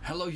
Hello,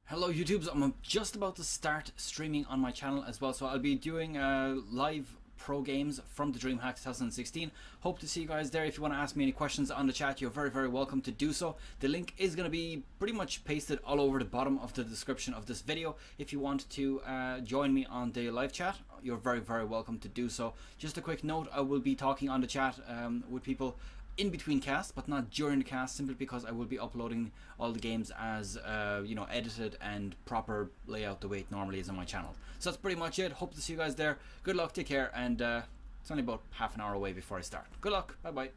Hello YouTubes, I'm just about to start streaming on my channel as well, so I'll be doing live pro games from the Dreamhack 2016. Hope to see you guys there. If you want to ask me any questions on the chat, you're very welcome to do so. The link is going to be pretty much pasted all over the bottom of the description of this video. If you want to join me on the live chat, you're very welcome to do so. Just a quick note, I will be talking on the chat with people in between casts, but not during the cast, simply because I will be uploading all the games as edited and proper layout the way it normally is on my channel. So that's pretty much it. Hope to see you guys there. Good luck, take care, and it's only about half an hour away before I start. Good luck, bye bye.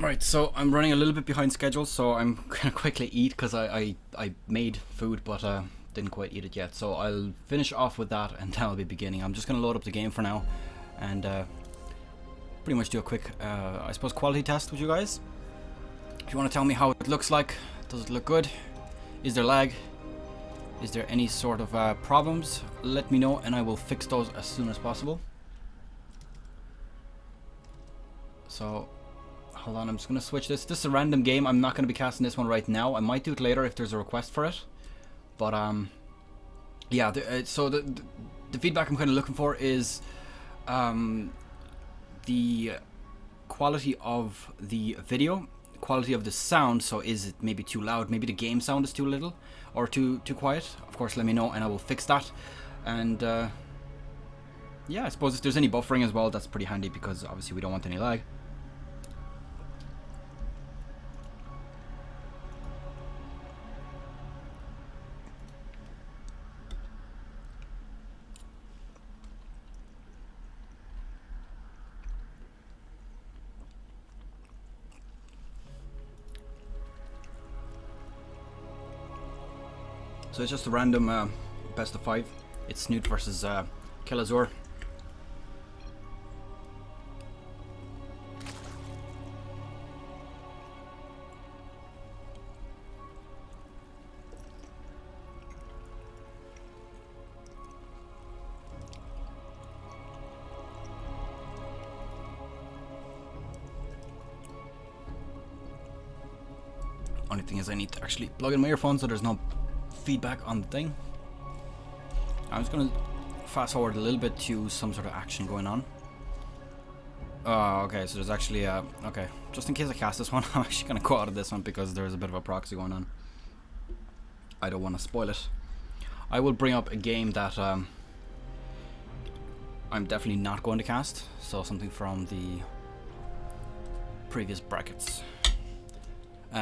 Right, so I'm running a little bit behind schedule, so I'm gonna quickly eat because I made food but didn't quite eat it yet. So I'll finish off with that and then I'll be beginning. I'm just gonna load up the game for now and pretty much do a quick, I suppose, quality test with you guys. If you want to tell me how it looks like, does it look good? Is there lag? Is there any sort of problems? Let me know and I will fix those as soon as possible. So hold on, I'm just going to switch this. This is a random game. I'm not going to be casting this one right now. I might do it later if there's a request for it. But yeah, so the feedback I'm kind of looking for is the quality of the video, quality of the sound. So is it maybe too loud? Maybe the game sound is too little or too quiet? Of course, let me know and I will fix that. And yeah, I suppose if there's any buffering as well, that's pretty handy because obviously we don't want any lag. So it's just a random best of 5. It's Snoot versus Killazur. Only thing is I need to actually plug in my earphones so there's no feedback on the thing. I'm just gonna fast forward a little bit to some sort of action going on. Oh, okay, so there's actually okay, just in case I cast this one, I'm actually gonna go out of this one because there's a bit of a proxy going on. I don't want to spoil it. I will bring up a game that I'm definitely not going to cast, so something from the previous brackets.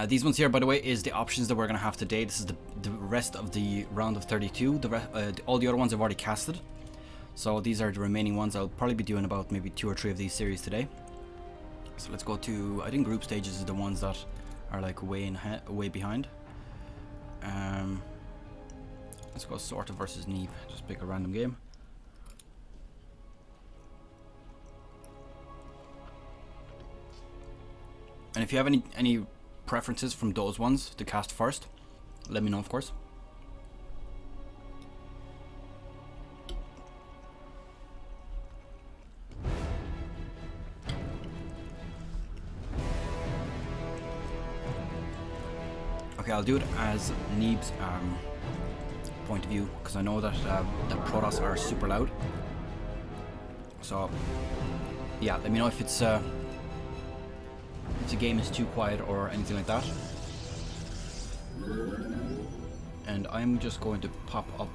These ones here, by the way, is the options that we're going to have today. This is the rest of the round of 32. All the other ones I've already casted. So these are the remaining ones. I'll probably be doing about maybe 2 or 3 of these series today. So let's go to, I think group stages is the ones that are like way behind. Let's go Sorta versus Neve. Just pick a random game. And if you have any preferences from those ones to cast first, let me know, of course. Okay, I'll do it as Neeb's point of view because I know that that Protoss are super loud. So yeah, let me know if it's if the game is too quiet or anything like that. And I'm just going to pop up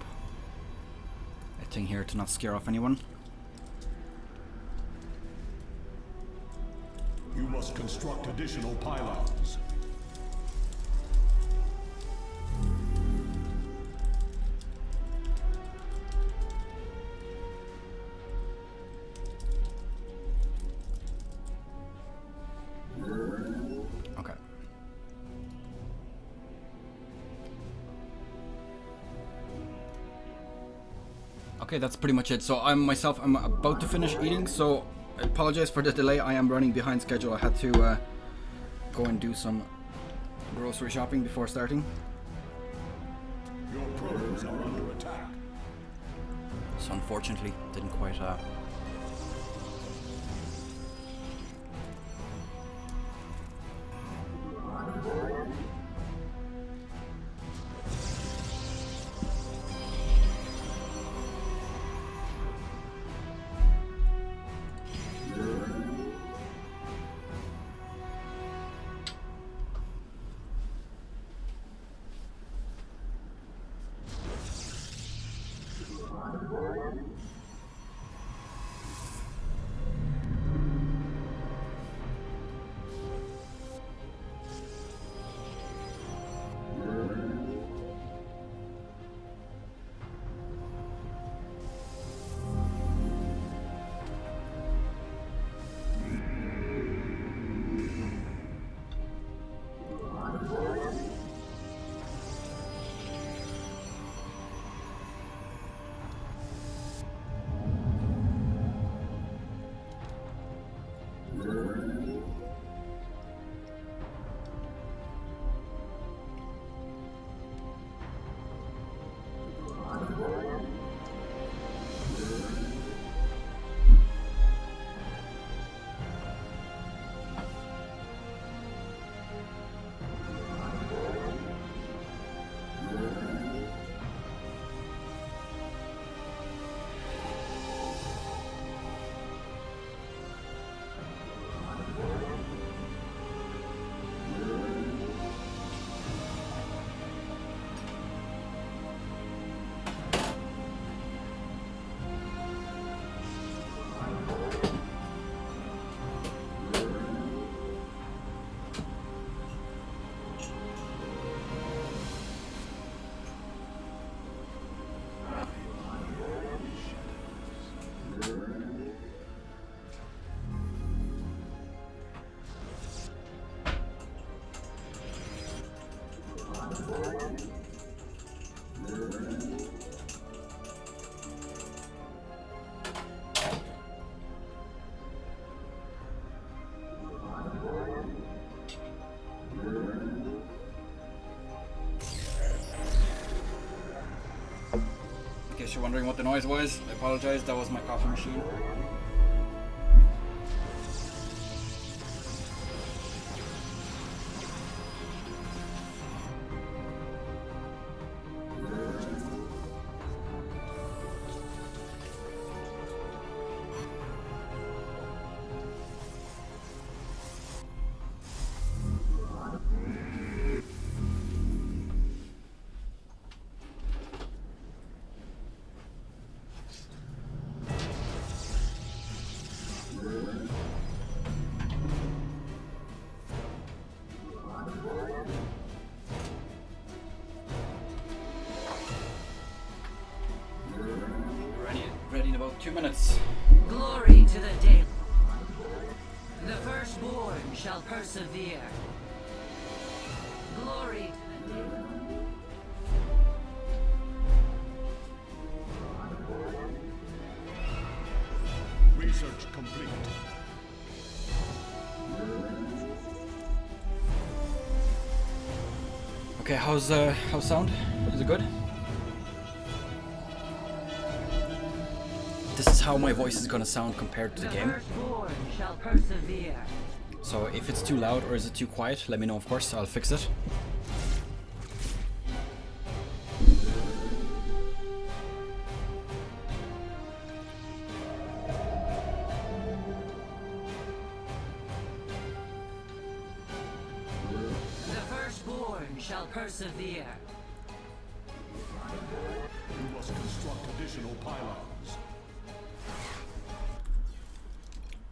a thing here to not scare off anyone. You must construct additional pylons. Okay. Okay, that's pretty much it. So I'm about to finish eating, so I apologize for the delay. I am running behind schedule. I had to go and do some grocery shopping before starting. Your probes are under attack. So unfortunately, didn't quite case you're wondering what the noise was, I apologize, that was my coffee machine. Ready in about 2 minutes. Glory to the day. The firstborn shall persevere. Glory to the day. Research complete. Okay, how's sound? Is it good? This is how my voice is gonna sound compared to the game. Firstborn shall persevere. So if it's too loud or is it too quiet, let me know, of course, I'll fix it. The firstborn shall persevere. You must construct additional pylons.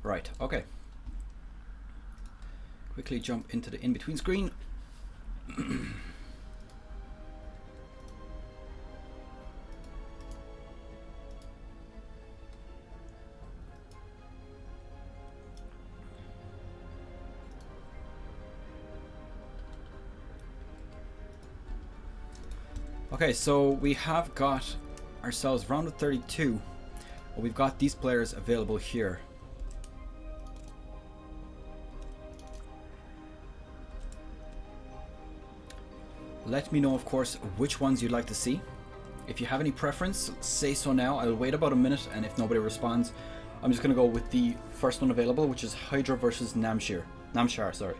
Right, okay. Quickly jump into the in-between screen. Okay, so we have got ourselves round of 32. We've got these players available here. Let me know, of course, which ones you'd like to see. If you have any preference, say so now. I'll wait about a minute, and if nobody responds, I'm just going to go with the first one available, which is Hydra versus Namshar, sorry.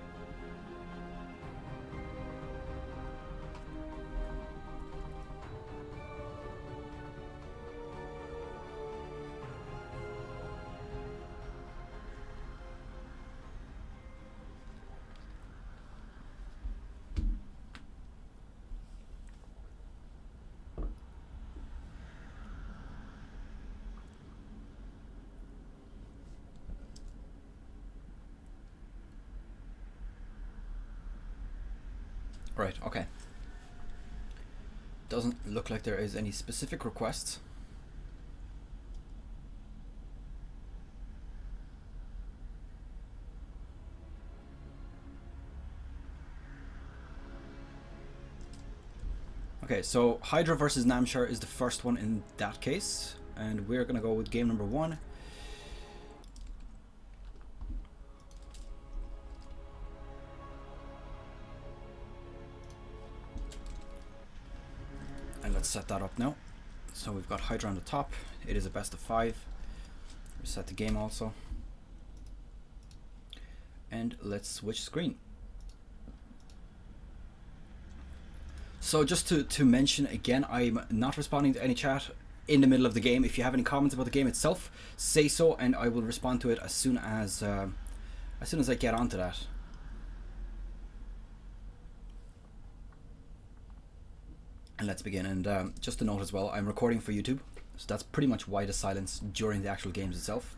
Right, okay. Doesn't look like there is any specific requests. Okay, so Hydra versus Namshar is the first one in that case, and we're gonna go with game number 1. And let's set that up now. So we've got Hydra on the top. It is a best of 5. Reset the game also. And let's switch screen. So just to mention again, I'm not responding to any chat in the middle of the game. If you have any comments about the game itself, say so, and I will respond to it as soon as I get onto that. And let's begin. And just to note as well, I'm recording for YouTube, so that's pretty much why the silence during the actual games itself,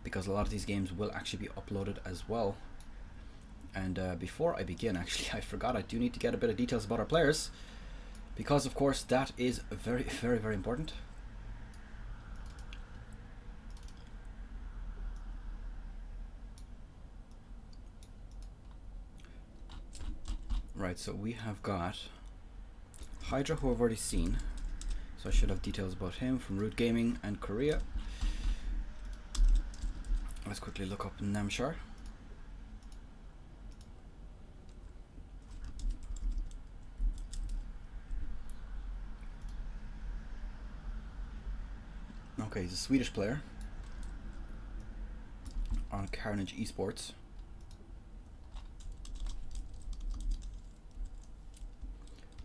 because a lot of these games will actually be uploaded as well. And before I begin, actually, I forgot I do need to get a bit of details about our players, because of course that is very, very, very important. Right, so we have got Hydra, who I've already seen, so I should have details about him from Root Gaming and Korea. Let's quickly look up Namshar. Okay, he's a Swedish player on Carnage Esports.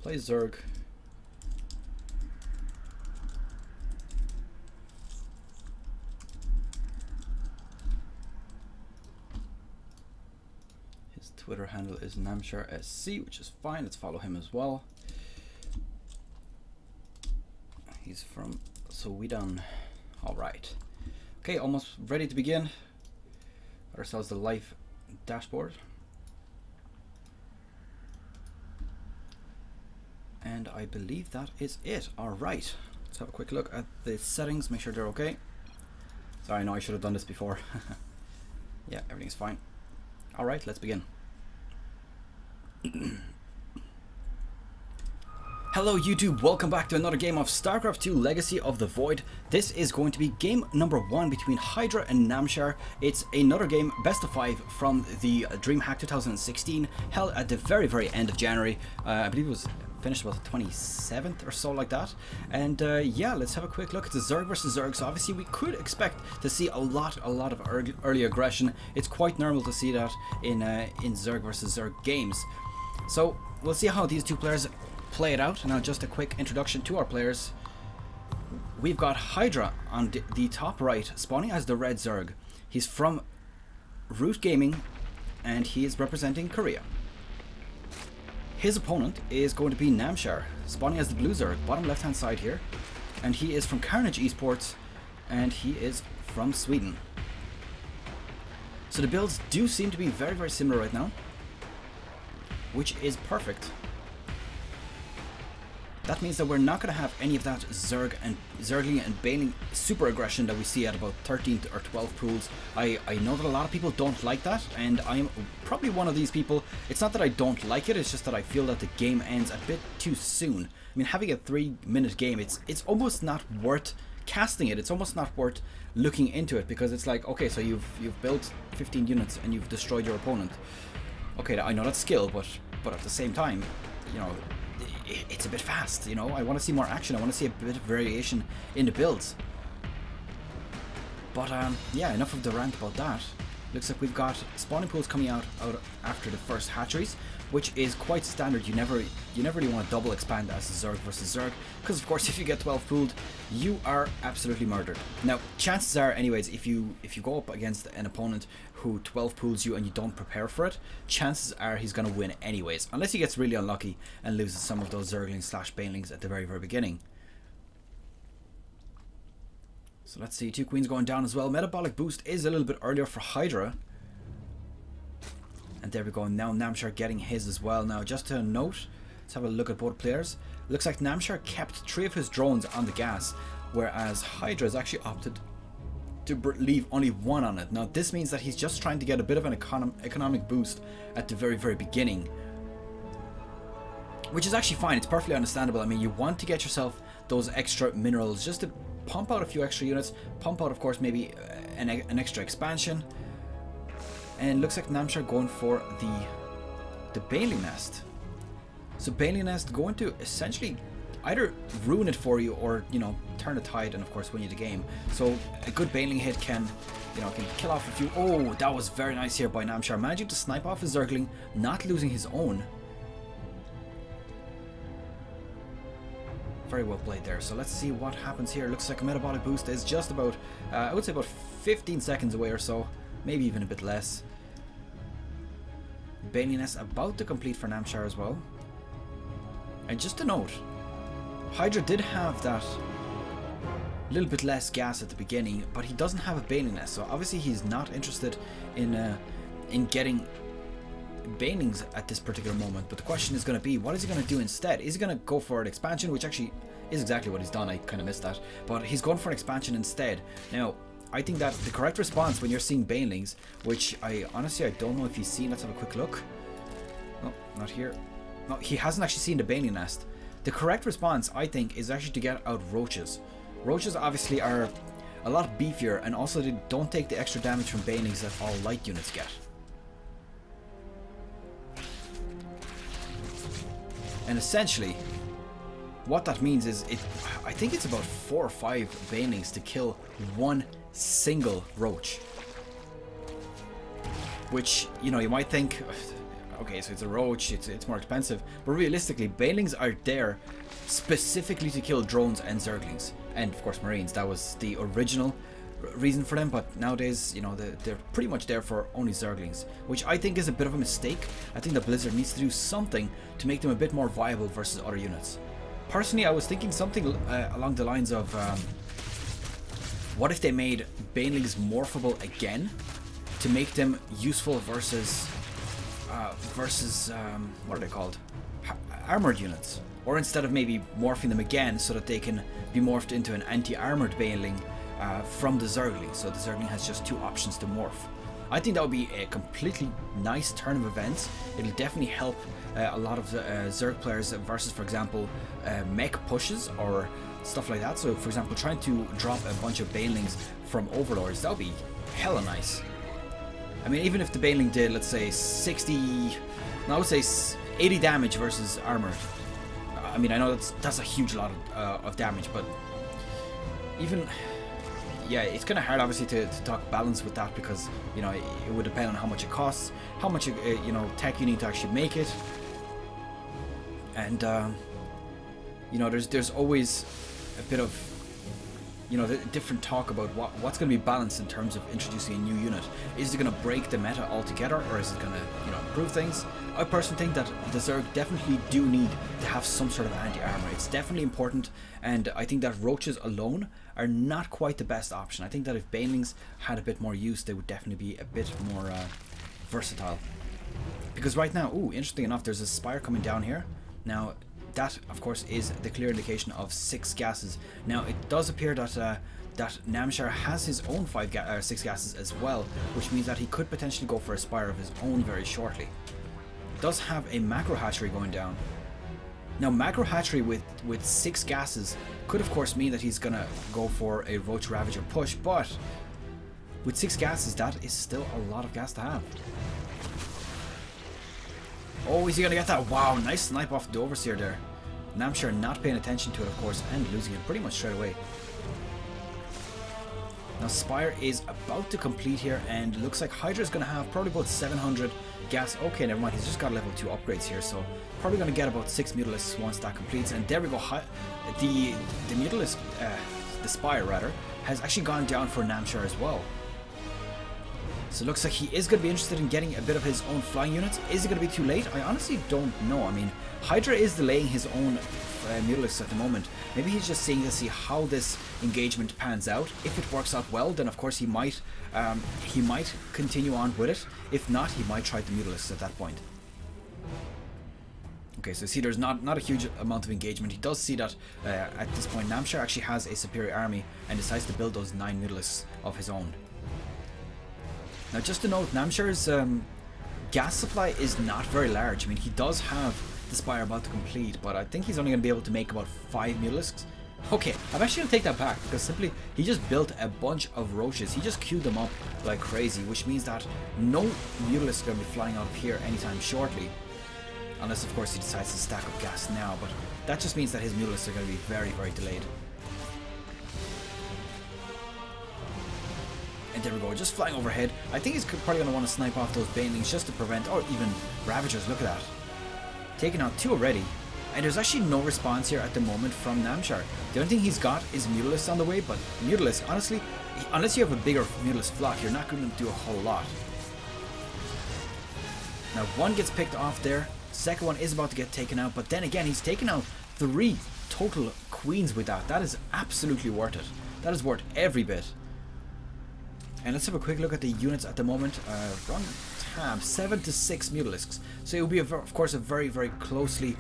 Plays Zerg. His Twitter handle is Namshar SC, which is fine. Let's follow him as well. He's from Sweden. All right. Okay, almost ready to begin. Got ourselves the live dashboard. And I believe that is it. All right. Let's have a quick look at the settings, make sure they're okay. Sorry, no, I should have done this before. Yeah, everything's fine. All right, let's begin. Hello YouTube, welcome back to another game of StarCraft 2 Legacy of the Void. This is going to be game number 1 between Hydra and Namshar. It's another game, best of 5 from the Dreamhack 2016, held at the very end of January. I believe it was finished about the 27th or so, like that. And yeah, let's have a quick look at the Zerg versus Zerg. So obviously we could expect to see a lot of early aggression. It's quite normal to see that in Zerg versus Zerg games. So we'll see how these two players play it out. Now just a quick introduction to our players. We've got Hydra on the top right, spawning as the red Zerg. He's from Root Gaming and he is representing Korea. His opponent is going to be Namshar, spawning as the blue Zerg, bottom left hand side here. And he is from Carnage Esports and he is from Sweden. So the builds do seem to be very similar right now, which is perfect. That means that we're not going to have any of that Zergling and Baneling super aggression that we see at about 13 or 12 pools. I know that a lot of people don't like that, and I'm probably one of these people. It's not that I don't like it, it's just that I feel that the game ends a bit too soon. I mean, having a 3-minute game, it's almost not worth casting it. It's almost not worth looking into it, because it's like, okay, so you've built 15 units and you've destroyed your opponent. Okay, I know that's skill, but at the same time, you know, it's a bit fast, you know. I want to see more action. I want to see a bit of variation in the builds. But yeah, enough of the rant about that. Looks like we've got spawning pools coming out after the first hatcheries, which is quite standard. You never really want to double expand as a Zerg versus Zerg, because of course if you get 12 pooled, you are absolutely murdered. Now chances are, anyways, if you go up against an opponent who 12 pools you and you don't prepare for it, chances are he's going to win anyways, unless he gets really unlucky and loses some of those Zerglings / Banelings at the very beginning. So let's see, 2 queens going down as well. Metabolic boost is a little bit earlier for Hydra. And there we go, now Namshar getting his as well. Now just to note, let's have a look at both players. Looks like Namshar kept 3 of his drones on the gas, whereas Hydra has actually opted to leave only 1 on it. Now this means that he's just trying to get a bit of an economic boost at the very beginning, which is actually fine. It's perfectly understandable. I mean, you want to get yourself those extra minerals just to pump out a few extra units, pump out of course maybe an extra expansion. And looks like Namshar going for the Baneling Nest. So Baneling Nest going to essentially either ruin it for you or, you know, turn the tide and of course win you the game. So a good Baneling hit can, you know, can kill off a few. Oh, that was very nice here by Namshar, managing to snipe off his Zergling, not losing his own. Very well played there. So let's see what happens here. Looks like a metabolic boost is just about, I would say about 15 seconds away or so, maybe even a bit less. Baneling Nest about to complete for Namshar as well. And just to note, Hydra did have that little bit less gas at the beginning, but he doesn't have a Baneling Nest, so obviously he's not interested in getting Banelings at this particular moment. But the question is going to be, what is he going to do instead? Is he going to go for an expansion, which actually is exactly what he's done? I kind of missed that, but he's going for an expansion instead. Now I think that the correct response when you're seeing Banelings, which I honestly don't know if he's seen, let's have a quick look. No, not here. No, he hasn't actually seen the Baneling Nest. The correct response, I think, is actually to get out Roaches. Roaches obviously are a lot beefier, and also they don't take the extra damage from Banelings that all light units get. And essentially, what that means is I think it's about 4 or 5 banelings to kill one single roach. Which, you know, you might think, okay, so it's a roach, it's more expensive, but realistically, banelings are there specifically to kill drones and zerglings, and of course marines. That was the original reason for them, but nowadays, you know, they're pretty much there for only zerglings, which I think is a bit of a mistake. I think that Blizzard needs to do something to make them a bit more viable versus other units. Personally, I was thinking something along the lines of, what if they made banelings morphable again to make them useful versus what are they called? Armored units. Or instead of maybe morphing them again so that they can be morphed into an anti-armored baneling from the Zergling. So the Zergling has just 2 options to morph. I think that would be a completely nice turn of events. It'll definitely help a lot of Zerg players versus, for example, mech pushes or stuff like that. So for example, trying to drop a bunch of banelings from overlords, that would be hella nice. I mean, even if the baneling did, let's say I would say 80 damage versus armored. I mean, I know that's a huge lot of damage, but even, yeah, it's kind of hard obviously to talk balance with that, because, you know, it would depend on how much it costs, how much you know, tech you need to actually make it, and you know, there's always a bit of, you know, the different talk about what's going to be balanced in terms of introducing a new unit. Is it going to break the meta altogether, or is it going to, you know, improve things? I personally think that the Zerg definitely do need to have some sort of anti-armor. It's definitely important, and I think that roaches alone are not quite the best option. I think that if banelings had a bit more use, they would definitely be a bit more versatile. Because right now, ooh, interesting enough, there's a spire coming down here. Now, that, of course, is the clear indication of 6 gases. Now, it does appear that that Namshar has his own 6 gases as well, which means that he could potentially go for a spire of his own very shortly. Does have a macro hatchery going down. Now, macro hatchery with 6 gases could, of course, mean that he's gonna go for a roach ravager push, but with 6 gases, that is still a lot of gas to have. Oh, is he gonna get that? Wow, nice snipe off the overseer there. Namshar not paying attention to it, of course, and losing it pretty much straight away. Now, Spire is about to complete here, and looks like Hydra is gonna have probably about 700 gas. Okay, never mind, he's just got level 2 upgrades here, so probably gonna get about 6 Mutalisks once that completes. And there we go, the Mutalisk, the Spire rather, has actually gone down for Namshar as well. So it looks like he is going to be interested in getting a bit of his own flying units. Is it going to be too late? I honestly don't know. I mean, Hydra is delaying his own Mutalisks at the moment. Maybe he's just seeing to see how this engagement pans out. If it works out well, then of course he might continue on with it. If not, he might try the Mutalisks at that point. Okay, so see, there's not a huge amount of engagement. He does see that at this point Namshar actually has a superior army and decides to build those 9 Mutalisks of his own. Now, just to note, Namshar's gas supply is not very large. I mean, he does have the Spire about to complete, but I think he's only going to be able to make about 5 Mutalisks. Okay, I'm actually going to take that back, because simply he just built a bunch of roaches. He just queued them up like crazy, which means that no Mutalisks are going to be flying up here anytime shortly. Unless, of course, he decides to stack up gas now, but that just means that his Mutalisks are going to be very, very delayed. And there we go, just flying overhead. I think he's probably going to want to snipe off those banelings just to prevent, or even Ravagers, look at that. Taking out 2 already. And there's actually no response here at the moment from Namshar. The only thing he's got is Mutalisks on the way, but Mutalisks, honestly, unless you have a bigger Mutalisk flock, you're not going to do a whole lot. Now, 1 gets picked off there. Second one is about to get taken out, but then again, he's taken out 3 total queens with that. That is absolutely worth it. That is worth every bit. And let's have a quick look at the units at the moment. Wrong tab, 7 to 6 Mutalisks. So it will be, of course, a very, very closely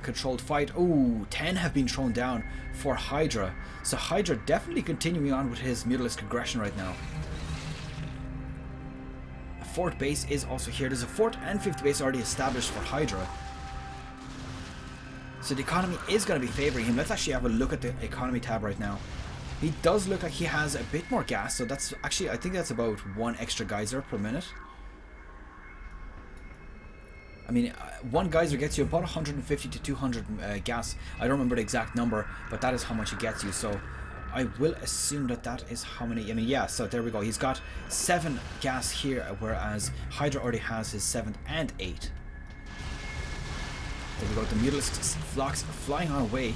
controlled fight. Ooh, 10 have been thrown down for Hydra. So Hydra definitely continuing on with his Mutalisk aggression right now. A 4th base is also here. There's a 4th and 5th base already established for Hydra. So the economy is going to be favoring him. Let's actually have a look at the economy tab right now. He does look like he has a bit more gas, so that's actually, I think that's about 1 extra geyser per minute. I mean, one geyser gets you about 150 to 200 gas. I don't remember the exact number, but that is how much it gets you. So I will assume that that is how many. I mean, yeah, so there we go. He's got 7 gas here, whereas Hydra already has his 7th and 8th. There we go. The Mutalisk flocks flying our way.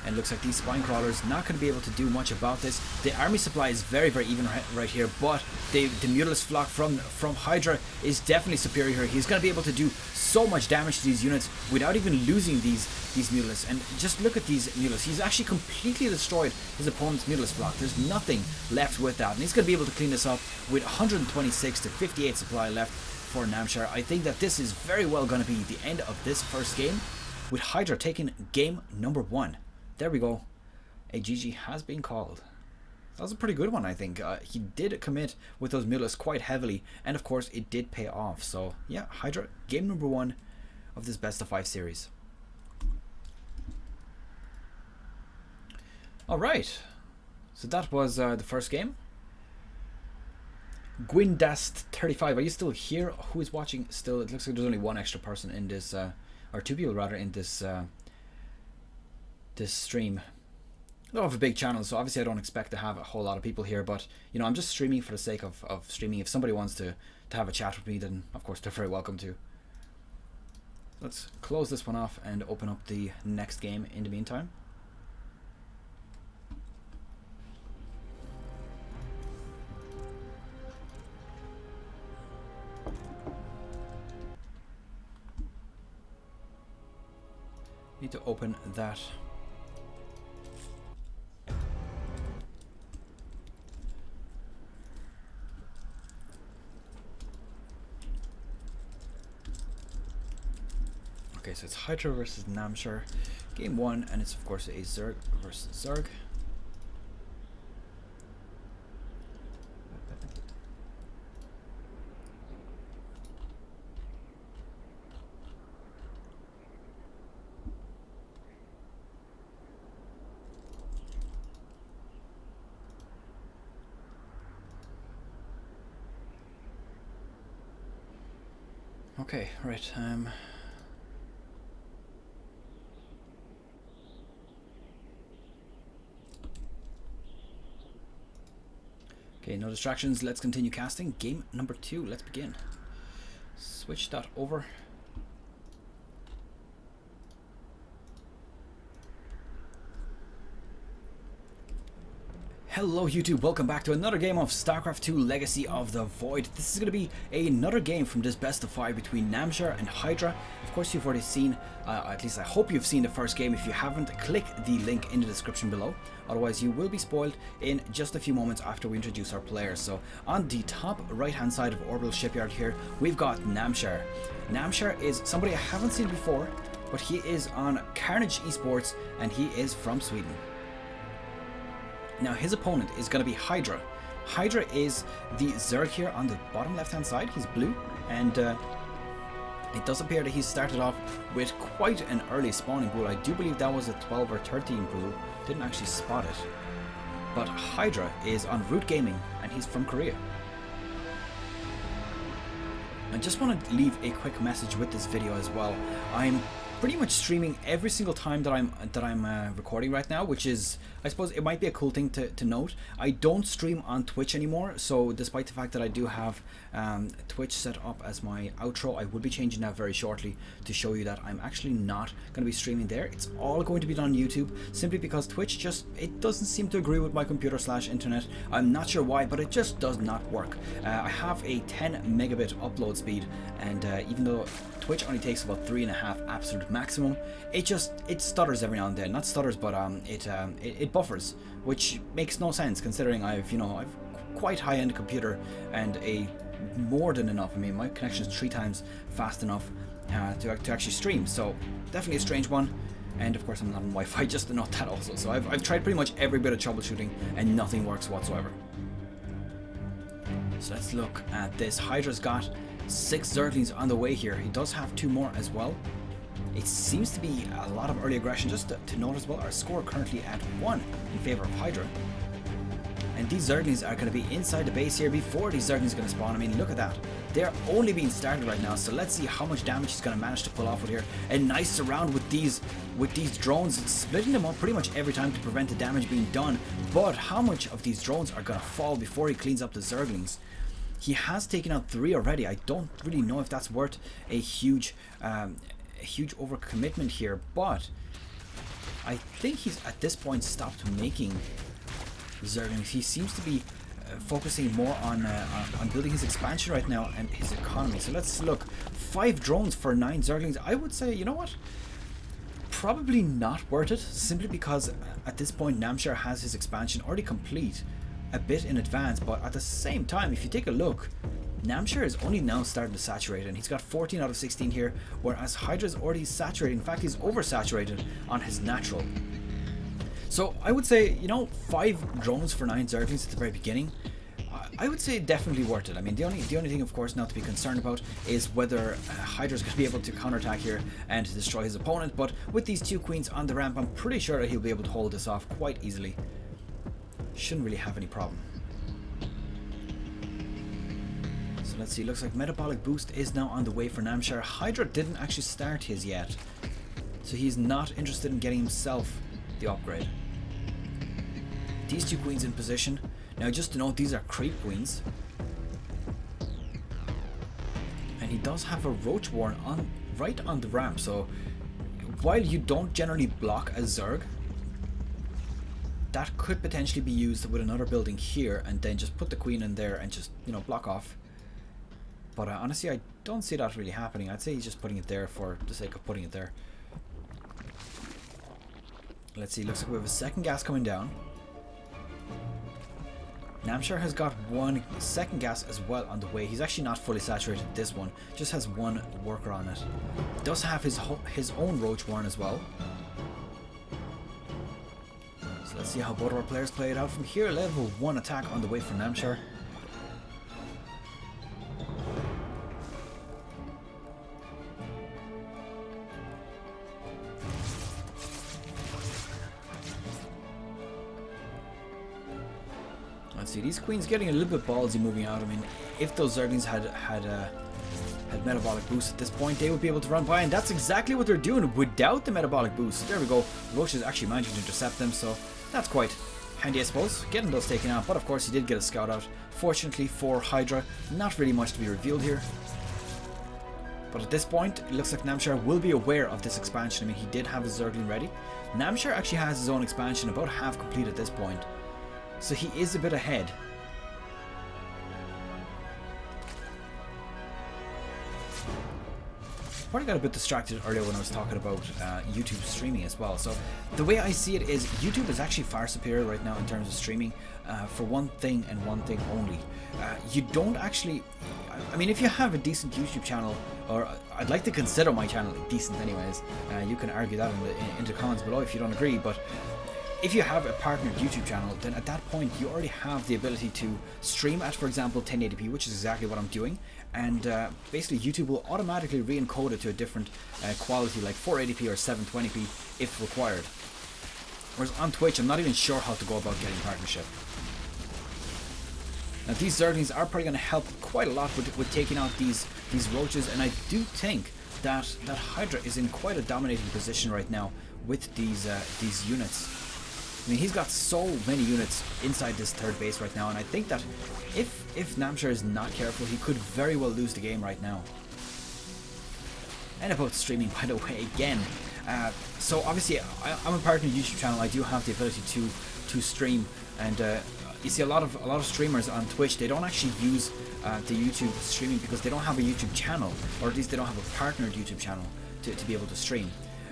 And it looks like these spine crawlers not going to be able to do much about this. The army supply is very, very even right here, but the Mutalisk flock from Hydra is definitely superior here. He's going to be able to do so much damage to these units without even losing these Mutalisks. And just look at these Mutalisks. He's actually completely destroyed his opponent's Mutalisk flock. There's nothing left with that. And he's going to be able to clean this up with 126 to 58 supply left for Namshar. I think that this is very well going to be the end of this first game, with Hydra taking game number 1. There we go. A GG has been called. That was a pretty good one, I think. He did commit with those Mutalisks quite heavily, and of course it did pay off. So yeah, Hydra, game number 1 of this best of 5 series. Alright, so that was the first game. Gwindast35, are you still here? Who is watching still? It looks like there's only one extra person in this, or 2 people rather, in this this stream. I don't have a big channel, so obviously I don't expect to have a whole lot of people here, but you know, I'm just streaming for the sake of streaming. If somebody wants to have a chat with me, then of course they're very welcome to. Let's close this one off and open up the next game in the meantime. Need to open that. Okay, so it's Hydra versus Namshar, game 1, and it's of course a Zerg versus Zerg. Okay, right. Okay, no distractions. Let's continue casting. Game number 2. Let's begin. Switch that over. Hello YouTube, welcome back to another game of StarCraft 2 Legacy of the Void. This is going to be another game from this best of 5 between Namshar and Hydra. Of course you've already seen, at least I hope you've seen the first game. If you haven't, click the link in the description below. Otherwise you will be spoiled in just a few moments after we introduce our players. So on the top right hand side of Orbital Shipyard here, we've got Namshar. Namshar is somebody I haven't seen before, but he is on Carnage Esports and he is from Sweden. Now his opponent is going to be Hydra. Hydra is the Zerg here on the bottom left hand side. He's blue, and it does appear that he started off with quite an early spawning pool. I do believe that was a 12 or 13 pool. Didn't actually spot it. But Hydra is on Root Gaming and he's from Korea. I just want to leave a quick message with this video as well. I'm pretty much streaming every single time that I'm recording right now, which is, I suppose it might be a cool thing to note. I don't stream on Twitch anymore, so despite the fact that I do have Twitch set up as my outro, I will be changing that very shortly to show you that I'm actually not going to be streaming there. It's all going to be done on YouTube, simply because Twitch it doesn't seem to agree with my computer / internet. I'm not sure why, but it just does not work. I have a 10 megabit upload speed, and even though Twitch only takes about 3.5 absolute maximum, it stutters every now and then. Not stutters, but it buffers, which makes no sense considering I've quite high-end computer and a more than enough. I mean, my connection is 3 times fast enough to actually stream. So definitely a strange one. And of course I'm not on Wi-Fi, just to note that also. So I've tried pretty much every bit of troubleshooting and nothing works whatsoever. So let's look at this. Hydra's got 6 Zerglings on the way here. He does have 2 more as well. It seems to be a lot of early aggression. Just to note as well, our score currently at 1 in favor of Hydra. And these Zerglings are going to be inside the base here before these Zerglings are going to spawn. I mean, look at that. They're only being started right now, so let's see how much damage he's going to manage to pull off with here. A nice surround with these drones, splitting them up pretty much every time to prevent the damage being done. But how much of these drones are going to fall before he cleans up the Zerglings? He has taken out 3 already. I don't really know if that's worth a huge overcommitment here, but I think he's at this point stopped making Zerglings. He seems to be focusing more on building his expansion right now and his economy. So let's look. 5 drones for 9 Zerglings. I would say, you know what? Probably not worth it, simply because at this point Namshar has his expansion already complete a bit in advance, but at the same time, if you take a look, Namshar is only now starting to saturate, and he's got 14 out of 16 here, whereas Hydra is already saturated. In fact, he's oversaturated on his natural. So I would say, you know, 5 drones for 9 Zerglings at the very beginning, I would say definitely worth it. I mean, the only thing, of course, now to be concerned about is whether Hydra's going to be able to counterattack here and to destroy his opponent. But with these 2 queens on the ramp, I'm pretty sure that he'll be able to hold this off quite easily. Shouldn't really have any problem. So let's see, looks like Metabolic Boost is now on the way for Namshar. Hydra didn't actually start his yet, so he's not interested in getting himself the upgrade. These 2 queens in position. Now just to note, these are creep queens. And he does have a Roach Warren right on the ramp, so while you don't generally block a Zerg, that could potentially be used with another building here, and then just put the queen in there and just, you know, block off. But honestly, I don't see that really happening. I'd say he's just putting it there for the sake of putting it there. Let's see, looks like we have a second gas coming down. Namshar has got 1 second gas as well on the way. He's actually not fully saturated this one, just has 1 worker on it. Does have his own Roach Warren as well. So let's see how both of our players play it out from here. Level 1 attack on the way for Namshar. Let's see, these queens getting a little bit ballsy moving out. I mean, if those Zerglings had metabolic boost at this point, they would be able to run by, and that's exactly what they're doing without the metabolic boost. There we go. Roach is actually managing to intercept them, so that's quite handy, I suppose, getting those taken out. But of course, he did get a scout out. Fortunately for Hydra, not really much to be revealed here. But at this point, it looks like Namshar will be aware of this expansion. I mean, he did have his Zergling ready. Namshar actually has his own expansion about half complete at this point, so he is a bit ahead. Probably got a bit distracted earlier when I was talking about YouTube streaming as well. So the way I see it is YouTube is actually far superior right now in terms of streaming for one thing and one thing only. You don't actually, I mean, if you have a decent YouTube channel, or I'd like to consider my channel decent anyways, you can argue that in the comments below if you don't agree, but if you have a partnered YouTube channel, then at that point you already have the ability to stream at, for example, 1080p, which is exactly what I'm doing, and basically YouTube will automatically re-encode it to a different quality, like 480p or 720p if required. Whereas on Twitch, I'm not even sure how to go about getting partnership. Now these Zerglings are probably going to help quite a lot with taking out these roaches, and I do think that Hydra is in quite a dominating position right now with these units. I mean, he's got so many units inside this third base right now, and I think that if Namshar is not careful, he could very well lose the game right now. And about streaming, by the way, again. So obviously, I'm a partner YouTube channel. I do have the ability to stream, and you see a lot of streamers on Twitch. They don't actually use the YouTube streaming because they don't have a YouTube channel, or at least they don't have a partnered YouTube channel to be able to stream.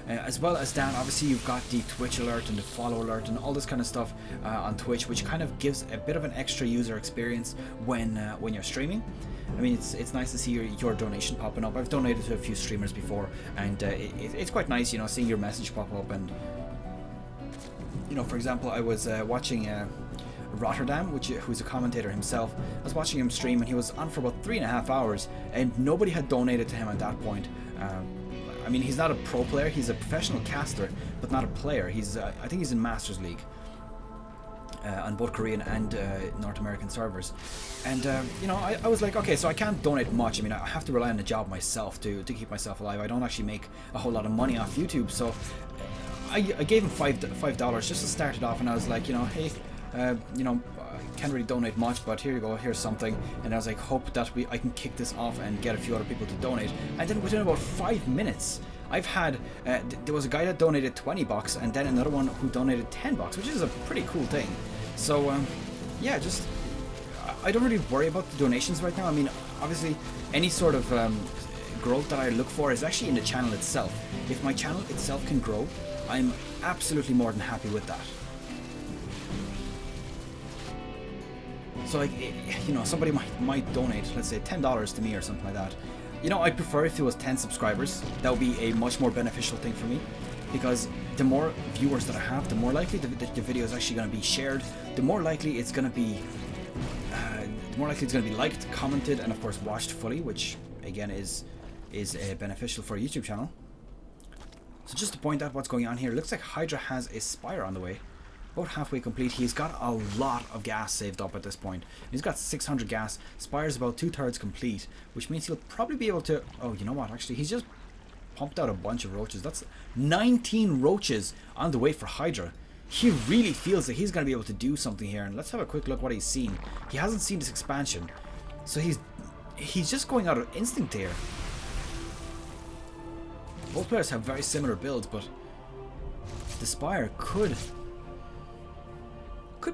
As well as that, obviously you've got the Twitch alert and the follow alert and all this kind of stuff on Twitch, which kind of gives a bit of an extra user experience when you're streaming. I mean, it's nice to see your donation popping up. I've donated to a few streamers before, and it's quite nice, you know, seeing your message pop up. And you know, for example, I was watching Rotterdam, who's a commentator himself. I was watching him stream, and he was on for about 3.5 hours, and nobody had donated to him at that point. I mean, he's not a pro player, he's a professional caster, but not a player. He's I think he's in Masters League. on both Korean and North American servers. And you know, I was like, okay, so I can't donate much. I mean, I have to rely on the job myself to keep myself alive. I don't actually make a whole lot of money off YouTube, so I gave him $5 just to start it off. And I was like, you know, hey, you know, I can't really donate much, but here you go, here's something. And I was like, hope that I can kick this off and get a few other people to donate. And then within about 5 minutes, I've had, there was a guy that donated $20 and then another one who donated $10, which is a pretty cool thing. So, yeah, just, I don't really worry about the donations right now. I mean, obviously, any sort of growth that I look for is actually in the channel itself. If my channel itself can grow, I'm absolutely more than happy with that. So, like, you know, somebody might donate, let's say $10 to me or something like that. You know, I'd prefer if it was 10 subscribers. That would be a much more beneficial thing for me, because the more viewers that I have, the more likely the video is actually going to be shared. The more likely it's going to be, liked, commented, and of course watched fully, which again is beneficial for a YouTube channel. So just to point out what's going on here, it looks like Hydra has a Spire on the way. About halfway complete. He's got a lot of gas saved up at this point. He's got 600 gas. Spire's about 2/3 complete, which means he'll probably be able to... Oh, you know what? Actually, he's just pumped out a bunch of roaches. That's 19 roaches on the way for Hydra. He really feels that he's going to be able to do something here. And let's have a quick look what he's seen. He hasn't seen this expansion, so he's just going out of instinct here. Both players have very similar builds, but the Spire could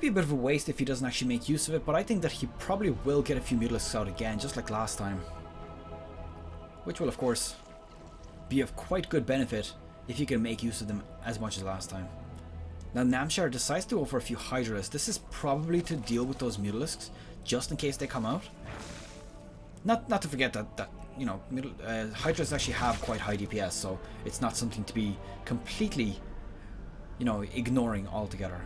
be a bit of a waste if he doesn't actually make use of it, but I think that he probably will get a few Mutalisks out again, just like last time. Which will, of course, be of quite good benefit if you can make use of them as much as last time. Now, Namshar decides to go for a few Hydras. This is probably to deal with those Mutalisks, just in case they come out. Not to forget that you know, Hydras actually have quite high DPS, so it's not something to be completely, you know, ignoring altogether.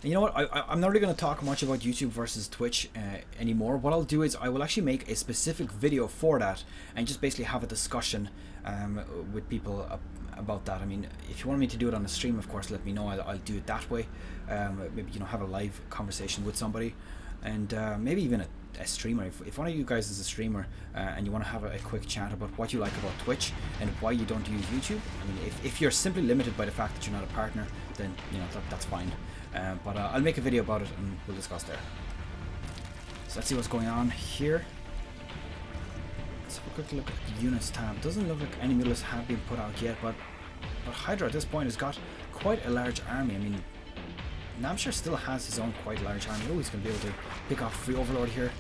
And you know what, I'm not really going to talk much about YouTube versus Twitch anymore. What I'll do is I will actually make a specific video for that and just basically have a discussion with people about that. I mean, if you want me to do it on a stream, of course, let me know. I'll do it that way. Maybe, you know, have a live conversation with somebody, and maybe even a streamer. If one of you guys is a streamer and you want to have a quick chat about what you like about Twitch and why you don't use YouTube. I mean, if you're simply limited by the fact that you're not a partner, then, you know, that's fine. But I'll make a video about it and we'll discuss there. So let's see what's going on here. Let's have a quick look at the units tab. Doesn't look like any Mutalisks have been put out yet, but Hydra at this point has got quite a large army. I mean, Namshar still has his own quite large army. Oh, he's going to be able to pick off Free Overlord here.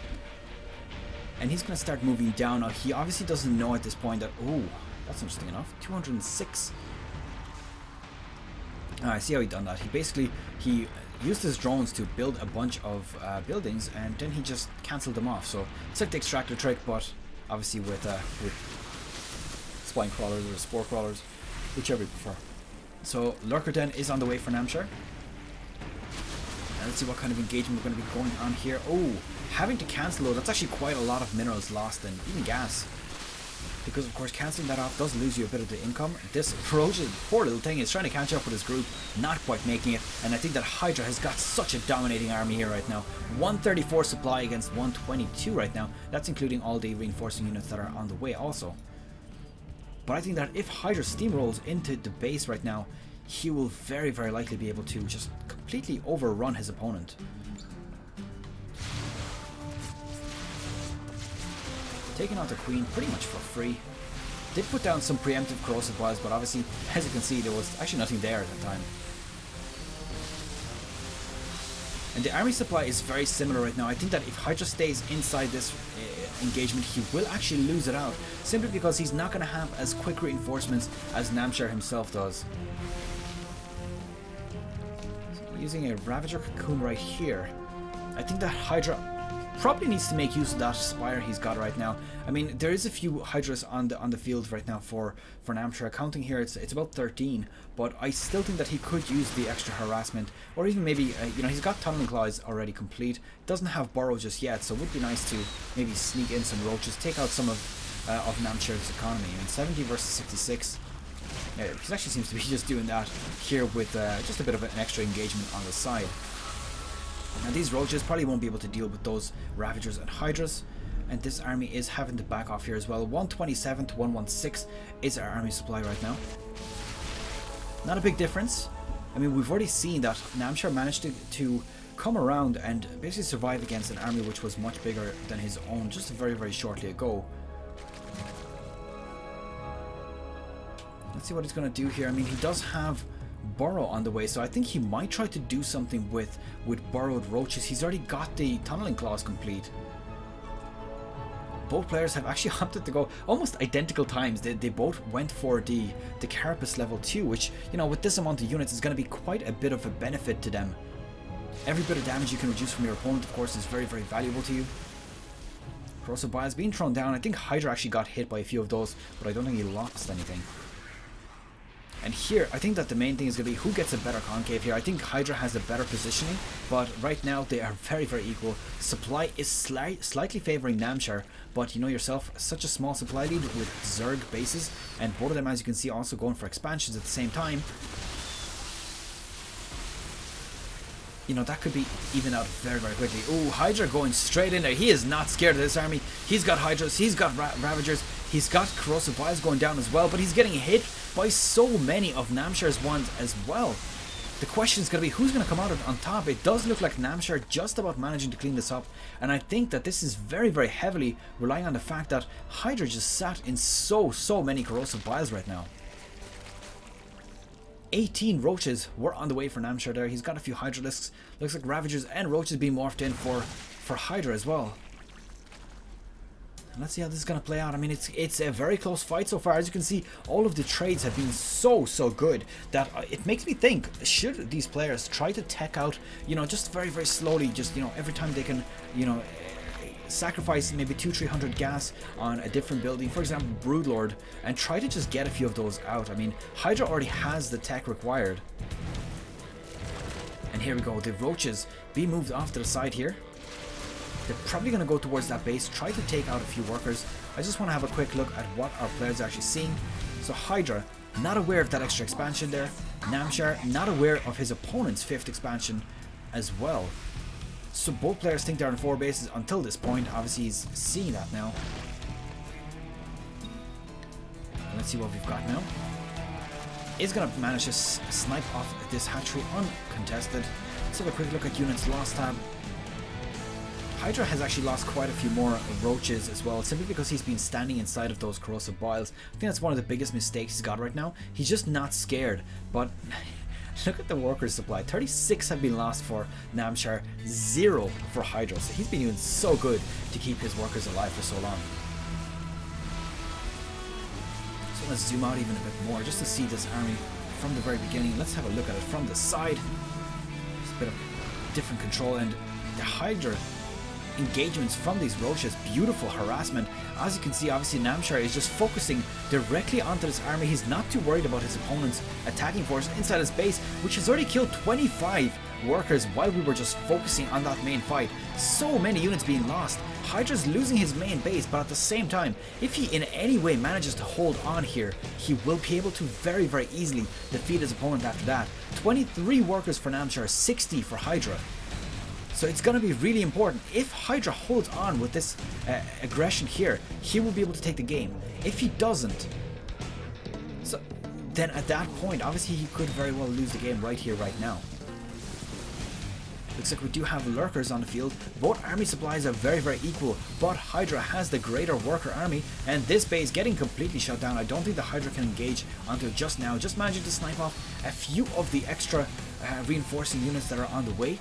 And he's going to start moving down. Now, he obviously doesn't know at this point that... Oh, that's interesting enough. 206. I see how he done that. He used his drones to build a bunch of buildings, and then he just cancelled them off. So it's like the extractor trick, but obviously with spine crawlers or spore crawlers, whichever you prefer. So Lurker Den is on the way for Namshar. Let's see what kind of engagement we're going to be going on here. Oh, having to cancel though, that's actually quite a lot of minerals lost and even gas. Because of course cancelling that off does lose you a bit of the income. This ferocious poor little thing is trying to catch up with his group, not quite making it, and I think that Hydra has got such a dominating army here right now. 134 supply against 122 right now. That's including all the reinforcing units that are on the way also. But I think that if Hydra steamrolls into the base right now, he will very, very likely be able to just completely overrun his opponent. Taking out the Queen pretty much for free. Did put down some preemptive corrosive vials, but obviously, as you can see, there was actually nothing there at the time. And the army supply is very similar right now. I think that if Hydra stays inside this engagement, he will actually lose it out, simply because he's not going to have as quick reinforcements as Namshar himself does. So using a Ravager Cocoon right here, I think that Hydra probably needs to make use of that Spire he's got right now. I mean, there is a few Hydras on the field right now for Namshar. Counting here, it's about 13, but I still think that he could use the extra harassment, or even maybe, you know, he's got Tunneling Claws already complete. Doesn't have Burrow just yet, so it would be nice to maybe sneak in some roaches, take out some of Namshar's economy. And 70 versus 66, He actually seems to be just doing that here with just a bit of an extra engagement on the side. Now these roaches probably won't be able to deal with those Ravagers and Hydras, and this army is having to back off here as well. 127 to 116 is our army supply right now. Not a big difference. I mean, we've already seen that Namshar managed to come around and basically survive against an army which was much bigger than his own just very, very shortly ago. Let's see what he's going to do here. I mean, he does have Burrow on the way, so I think he might try to do something with burrowed roaches. He's already got the tunneling clause complete. Both players have actually opted to go almost identical times. They both went for the Carapace level 2, which, you know, with this amount of units is going to be quite a bit of a benefit to them. Every bit of damage you can reduce from your opponent, of course, is very, very valuable to you. Corrosive Biles being thrown down. I think Hydra actually got hit by a few of those, but I don't think he lost anything. And here, I think that the main thing is going to be who gets a better concave here. I think Hydra has a better positioning, but right now they are very, very equal. Supply is slightly favoring Namshar, but you know yourself, such a small supply lead with Zerg bases, and both of them, as you can see, also going for expansions at the same time. You know, that could be even out very, very quickly. Ooh, Hydra going straight in there. He is not scared of this army. He's got Hydras, he's got Ravagers, he's got Corrosive Biles going down as well, but he's getting hit by so many of Namshar's ones as well. The question is going to be who's going to come out on top. It does look like Namshar just about managing to clean this up, and I think that this is very, very heavily relying on the fact that Hydra just sat in so many Corrosive Biles right now. 18 roaches were on the way for Namshar there. He's got a few Hydralisks. Looks like Ravagers and roaches being morphed in for Hydra as well. And let's see how this is going to play out. I mean, it's a very close fight so far. As you can see, all of the trades have been so good that it makes me think, should these players try to tech out, you know, just very, very slowly, just, you know, every time they can, you know, sacrifice maybe 200-300 gas on a different building, for example Broodlord, and try to just get a few of those out. I mean, Hydra already has the tech required. And here we go, the roaches be moved off to the side here. They're probably going to go towards that base, try to take out a few workers. I just want to have a quick look at what our players are actually seeing. So Hydra, not aware of that extra expansion there. Namshar, not aware of his opponent's 5th expansion as well. So both players think they're on 4 bases until this point. Obviously he's seeing that now. Let's see what we've got now. Is going to manage to snipe off this hatchery uncontested. Let's have a quick look at units lost tab. Hydra has actually lost quite a few more roaches as well, simply because he's been standing inside of those Corrosive Biles. I think that's one of the biggest mistakes he's got right now. He's just not scared, but look at the workers supply. 36 have been lost for Namshar, 0 for Hydra. So he's been doing so good to keep his workers alive for so long. So let's zoom out even a bit more just to see this army from the very beginning. Let's have a look at it from the side. Just a bit of different control, and the Hydra engagements from these roaches, beautiful harassment. As you can see, obviously Namshar is just focusing directly onto this army. He's not too worried about his opponent's attacking force inside his base, which has already killed 25 workers while we were just focusing on that main fight. So many units being lost. Hydra's losing his main base, but at the same time, if he in any way manages to hold on here, he will be able to very, very easily defeat his opponent after that. 23 workers for Namshar, 60 for Hydra. So it's going to be really important. If Hydra holds on with this aggression here, he will be able to take the game. If he doesn't, then at that point, obviously he could very well lose the game right here, right now. Looks like we do have lurkers on the field. Both army supplies are very, very equal, but Hydra has the greater worker army, and this base getting completely shut down. I don't think the Hydra can engage onto it just now. Just managing to snipe off a few of the extra reinforcing units that are on the way.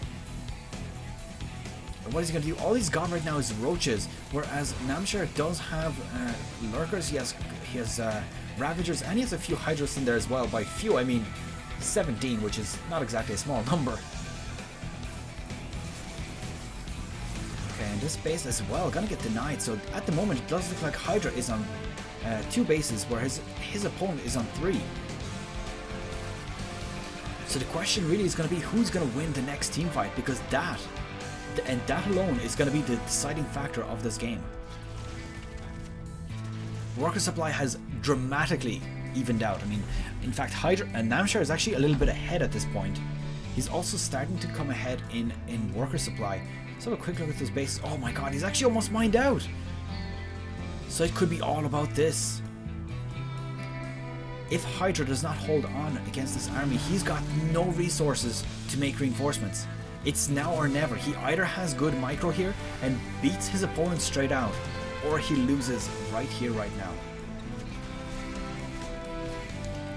What is he going to do? All he's got right now is roaches, whereas Namshar does have lurkers. He has Ravagers, and he has a few Hydras in there as well. By few, I mean 17, which is not exactly a small number. Okay, and this base as well gonna get denied. So at the moment, it does look like Hydra is on 2 bases, where his opponent is on 3. So the question really is going to be who's going to win the next team fight, because that alone is going to be the deciding factor of this game. Worker supply has dramatically evened out. I mean, in fact, Hydra and Namshar is actually a little bit ahead at this point. He's also starting to come ahead in worker supply. Let's have a quick look at this base. Oh my god, he's actually almost mined out. So it could be all about this. If Hydra does not hold on against this army, he's got no resources to make reinforcements. It's now or never. He either has good micro here and beats his opponent straight out, or he loses right here, right now.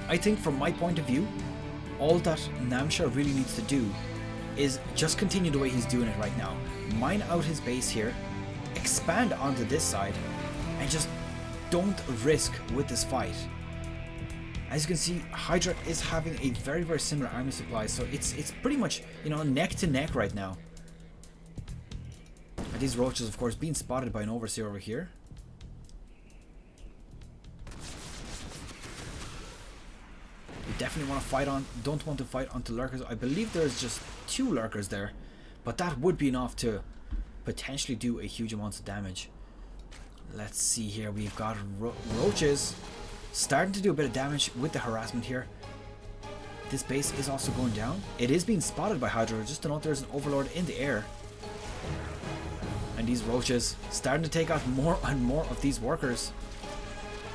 I think from my point of view, all that Namshar really needs to do is just continue the way he's doing it right now. Mine out his base here, expand onto this side, and just don't risk with this fight. As you can see, Hydra is having a very, very similar army supply, so it's pretty much, you know, neck to neck right now. And these roaches, of course, being spotted by an overseer over here. You definitely want to fight on, don't want to fight onto lurkers. I believe there's just 2 lurkers there, but that would be enough to potentially do a huge amount of damage. Let's see here, we've got roaches starting to do a bit of damage with the harassment here. This base is also going down. It is being spotted by Hydra. Just to note, there's an overlord in the air. And these roaches starting to take out more and more of these workers.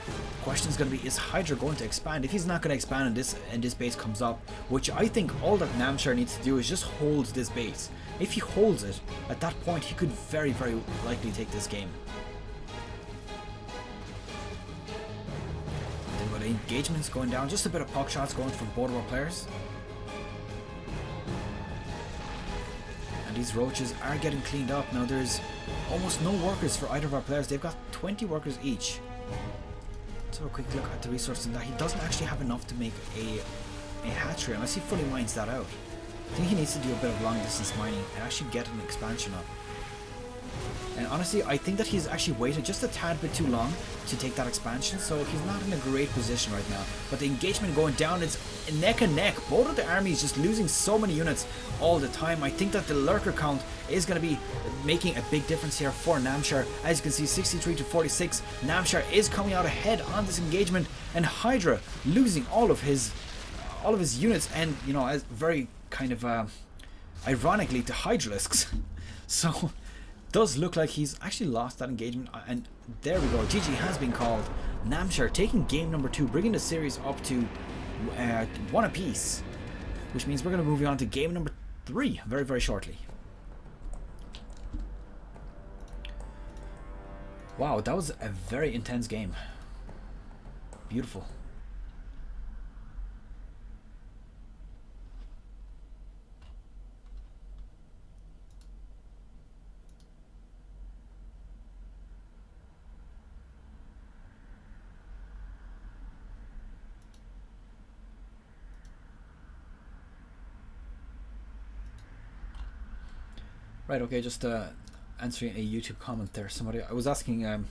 The question is going to be, is Hydra going to expand? If he's not going to expand and this base comes up, which I think all that Namshar needs to do is just hold this base. If he holds it, at that point he could very, very likely take this game. Engagements going down, just a bit of puck shots going from both of our players. And these roaches are getting cleaned up. Now there's almost no workers for either of our players. They've got 20 workers each. Let's have a quick look at the resources in that. He doesn't actually have enough to make a hatchery unless he fully mines that out. I think he needs to do a bit of long distance mining and actually get an expansion up. And honestly, I think that he's actually waited just a tad bit too long to take that expansion, so he's not in a great position right now. But the engagement going down, it's neck and neck. Both of the armies just losing so many units all the time. I think that the lurker count is going to be making a big difference here for Namshar. As you can see, 63 to 46. Namshar is coming out ahead on this engagement, and Hydra losing all of his units, and you know, as very kind of ironically to Hydralisks. So does look like he's actually lost that engagement, and there we go. GG has been called. Namshar taking game number 2, bringing the series up to 1 apiece, which means we're going to move on to game number 3 very, very shortly. Wow, that was a very intense game. Beautiful. Right, okay, just answering a YouTube comment there. I was asking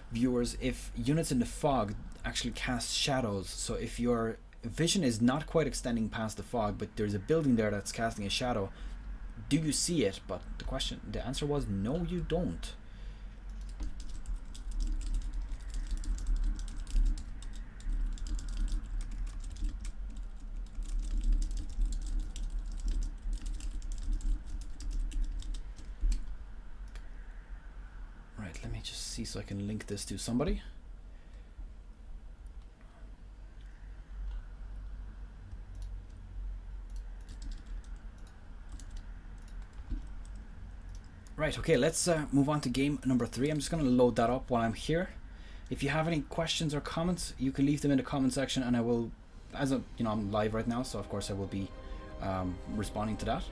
viewers if units in the fog actually cast shadows. So if your vision is not quite extending past the fog, but there's a building there that's casting a shadow, do you see it? But the answer was no, you don't. Let me just see so I can link this to somebody. Right, okay, let's move on to game number 3. I'm just going to load that up while I'm here. If you have any questions or comments, you can leave them in the comment section, and I will, I'm live right now, so of course I will be responding to that.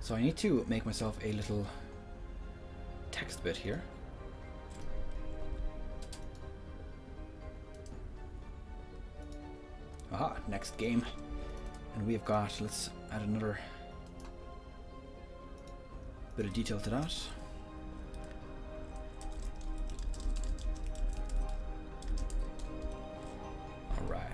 So I need to make myself a little text bit here. Aha, next game. And we've got, let's add another bit of detail to that. Alright.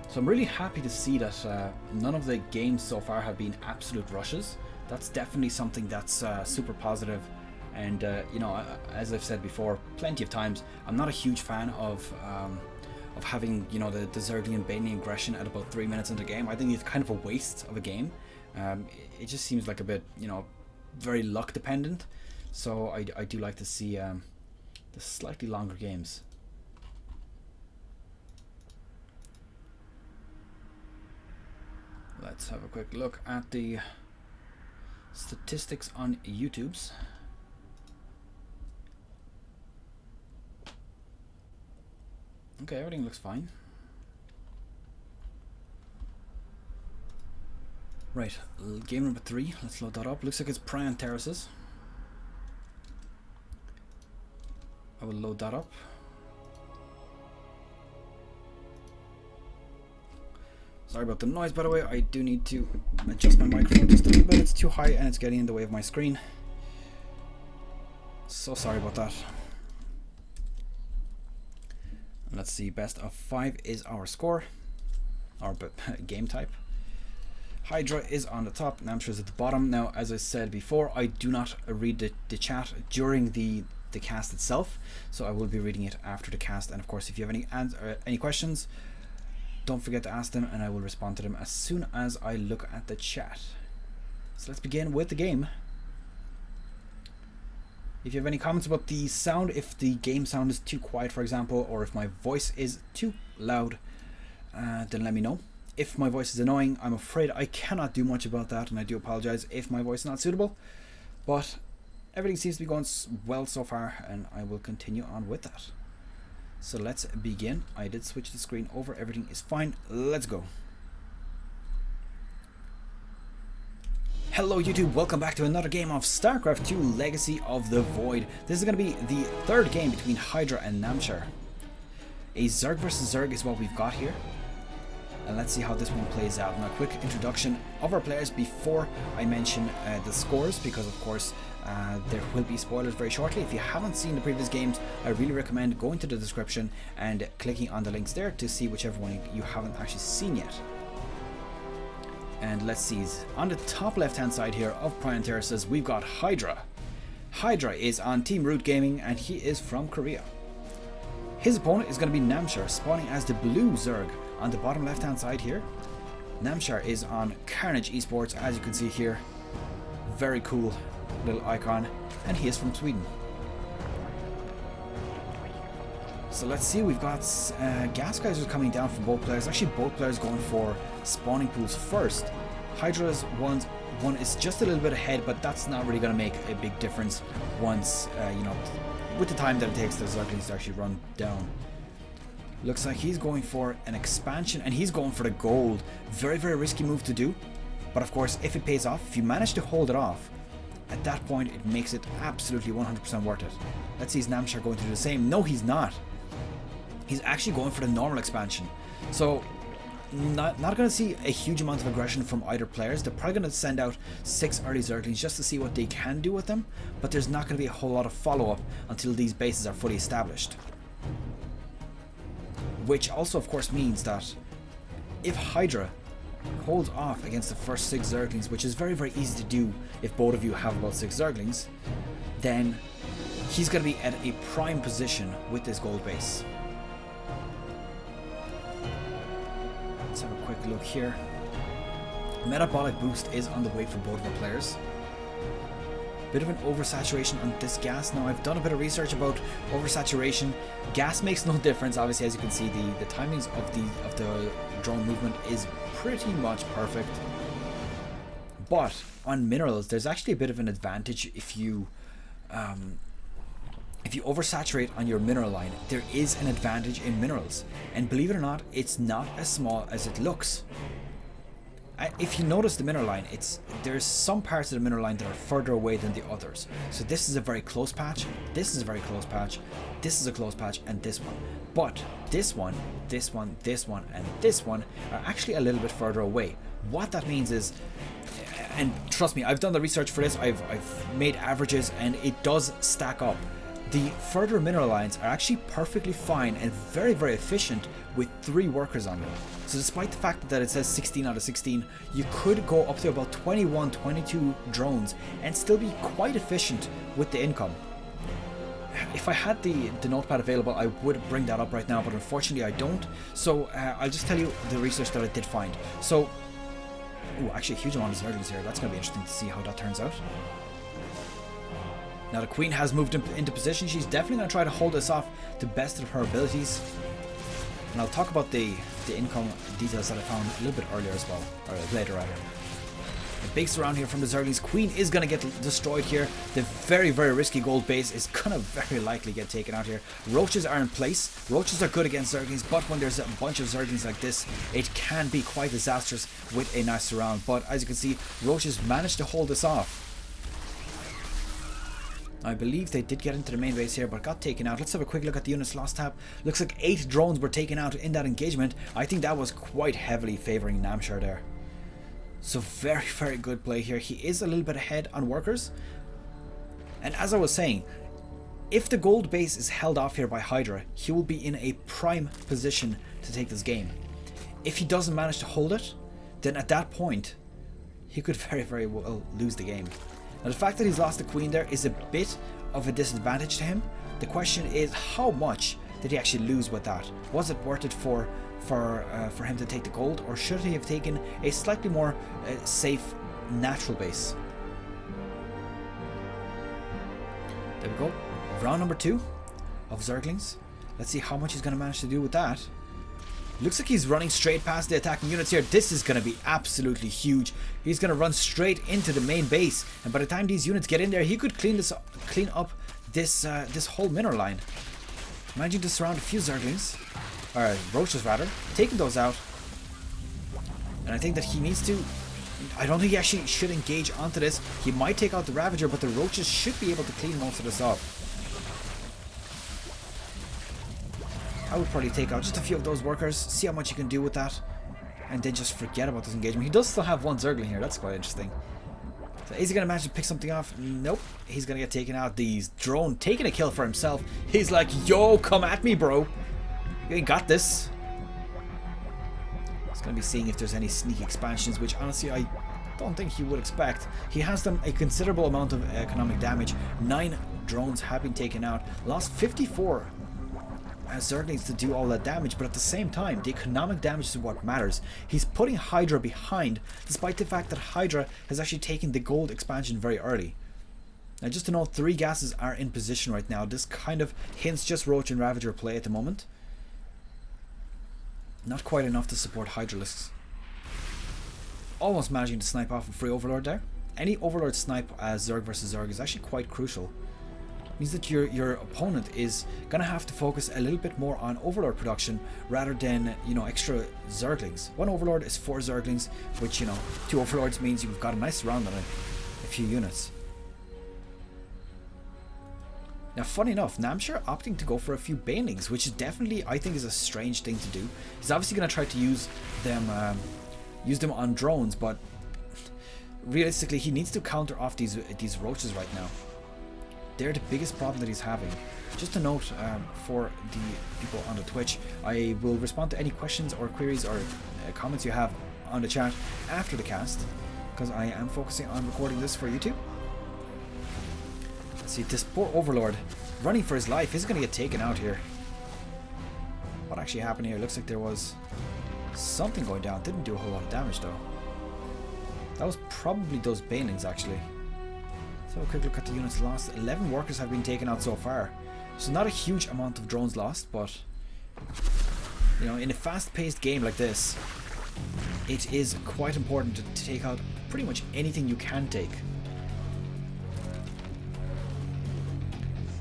So I'm really happy to see that none of the games so far have been absolute rushes. That's definitely something that's super positive And you know, as I've said before plenty of times, I'm not a huge fan of having, you know, the Zergling baiting aggression at about 3 minutes into the game. I think it's kind of a waste of a game. It just seems like a bit, you know, very luck dependent. So I do like to see the slightly longer games. Let's have a quick look at the statistics on YouTube's. Okay, everything looks fine. Right, game number 3. Let's load that up. Looks like it's Prion Terraces. I will load that up. Sorry about the noise, by the way. I do need to adjust my microphone just a little bit. It's too high and it's getting in the way of my screen. So sorry about that. Let's see, best of 5 is our score, our game type. Hydra is on the top, Namshar is at the bottom. Now, as I said before, I do not read the chat during the cast itself, so I will be reading it after the cast. And of course, if you have any questions, don't forget to ask them and I will respond to them as soon as I look at the chat. So let's begin with the game. If you have any comments about the sound, if the game sound is too quiet, for example, or if my voice is too loud, then let me know. If my voice is annoying, I'm afraid I cannot do much about that, and I do apologize if my voice is not suitable. But everything seems to be going well so far, and I will continue on with that. So let's begin. I did switch the screen over, everything is fine. Let's go. Hello YouTube, welcome back to another game of StarCraft 2 Legacy of the Void. This is going to be the third game between Hydra and Namshar. A Zerg versus Zerg is what we've got here. And let's see how this one plays out. Now, a quick introduction of our players before I mention the scores, because of course there will be spoilers very shortly. If you haven't seen the previous games, I really recommend going to the description and clicking on the links there to see whichever one you haven't actually seen yet. And let's see, on the top left hand side here of Prion Terraces, we've got Hydra. Hydra is on Team Root Gaming and he is from Korea. His opponent is going to be Namshar, spawning as the blue Zerg on the bottom left hand side here. Namshar is on Carnage Esports, as you can see here. Very cool little icon, and he is from Sweden. So let's see, we've got gas geysers coming down from both players. Actually, both players going for spawning pools first. Hydra's one is just a little bit ahead, but that's not really going to make a big difference once, you know, with the time that it takes the Zerglings to actually run down. Looks like he's going for an expansion, and he's going for the gold. Very, very risky move to do. But of course, if it pays off, if you manage to hold it off, at that point, it makes it absolutely 100% worth it. Let's see, is Namshar going to do the same? No, he's not. He's actually going for the normal expansion. So, not going to see a huge amount of aggression from either players. They're probably going to send out 6 early Zerglings just to see what they can do with them. But there's not going to be a whole lot of follow-up until these bases are fully established. Which also, of course, means that if Hydra holds off against the first 6 Zerglings, which is very, very easy to do if both of you have about 6 Zerglings, then he's going to be at a prime position with this gold base. Let's have a quick look here. Metabolic boost is on the way for both of the players. Bit of an oversaturation on this gas. Now, I've done a bit of research about oversaturation. Gas makes no difference. Obviously, as you can see, the timings of the drone movement is pretty much perfect. But on minerals, there's actually a bit of an advantage if you oversaturate on your mineral line. There is an advantage in minerals, and believe it or not, it's not as small as it looks. If you notice the mineral line, there's some parts of the mineral line that are further away than the others. So this is a very close patch, this is a very close patch, this is a close patch, and this one. But this one, this one, this one, and this one are actually a little bit further away. What that means is, and trust me, I've done the research for this, I've made averages, and it does stack up. the further mineral lines are actually perfectly fine and very, very efficient with 3 workers on them. So despite the fact that it says 16 out of 16, you could go up to about 21, 22 drones and still be quite efficient with the income. If I had the notepad available, I would bring that up right now, but unfortunately I don't. So I'll just tell you the research that I did find. So, actually a huge amount of Zerglings here. That's going to be interesting to see how that turns out. Now the Queen has moved into position. She's definitely going to try to hold this off to the best of her abilities. And I'll talk about the income details that I found a little bit earlier as well, or later rather. A big surround here from the Zerglings. Queen is going to get destroyed here. The very, very risky gold base is going to very likely get taken out here. Roaches are in place. Roaches are good against Zerglings, but when there's a bunch of Zerglings like this, it can be quite disastrous with a nice surround. But as you can see, Roaches managed to hold this off. I believe they did get into the main base here, but got taken out. Let's have a quick look at the units lost tab. Looks like 8 drones were taken out in that engagement. I think that was quite heavily favouring Namshar there. So very, very good play here. He is a little bit ahead on workers. And as I was saying, if the gold base is held off here by Hydra, he will be in a prime position to take this game. If he doesn't manage to hold it, then at that point, he could very, very well lose the game. Now the fact that he's lost the Queen there is a bit of a disadvantage to him. The question is, how much did he actually lose with that? Was it worth it for him to take the gold, or should he have taken a slightly more safe natural base? There we go. Round number 2 of Zerglings. Let's see how much he's going to manage to do with that. Looks like he's running straight past the attacking units here. This is going to be absolutely huge. He's going to run straight into the main base, and by the time these units get in there, he could clean up this whole mineral line. Managing to surround a few Zerglings, or Roaches rather, taking those out. And I think that he needs to. I don't think he actually should engage onto this. He might take out the Ravager, but the Roaches should be able to clean most of this up. I would probably take out just a few of those workers, see how much you can do with that, and then just forget about this engagement. He does still have 1 Zergling here, that's quite interesting. So is he going to manage to pick something off? Nope. He's going to get taken out. The drone taking a kill for himself. He's like, yo, come at me, bro. You ain't got this. He's going to be seeing if there's any sneak expansions, which honestly I don't think he would expect. He has done a considerable amount of economic damage. 9 drones have been taken out. Lost 54 Zerglings to do all that damage, but at the same time, the economic damage is what matters. He's putting Hydra behind, despite the fact that Hydra has actually taken the gold expansion very early. Now, just to note, 3 gases are in position right now. This kind of hints just Roach and Ravager play at the moment. Not quite enough to support Hydralisks. Almost managing to snipe off a free Overlord there. Any Overlord snipe as Zerg versus Zerg is actually quite crucial. Means that your opponent is gonna have to focus a little bit more on Overlord production rather than, you know, extra Zerglings. 1 Overlord is 4 Zerglings, which, you know, 2 Overlords means you've got a nice round on it, a few units. Now, funny enough, Namshar opting to go for a few Banelings, which is definitely, I think, is a strange thing to do. He's obviously gonna try to use them on drones, but realistically, he needs to counter off these Roaches right now. They're the biggest problem that he's having. Just a note for the people on the Twitch, I will respond to any questions or queries or comments you have on the chat after the cast, because I am focusing on recording this for YouTube. Let's see, this poor Overlord running for his life is going to get taken out here. What actually happened here? Looks like there was something going down. Didn't do a whole lot of damage though. That was probably those Banelings actually. So a quick look at the units lost. 11 workers have been taken out so far. So not a huge amount of drones lost, but you know, in a fast-paced game like this, it is quite important to take out pretty much anything you can take.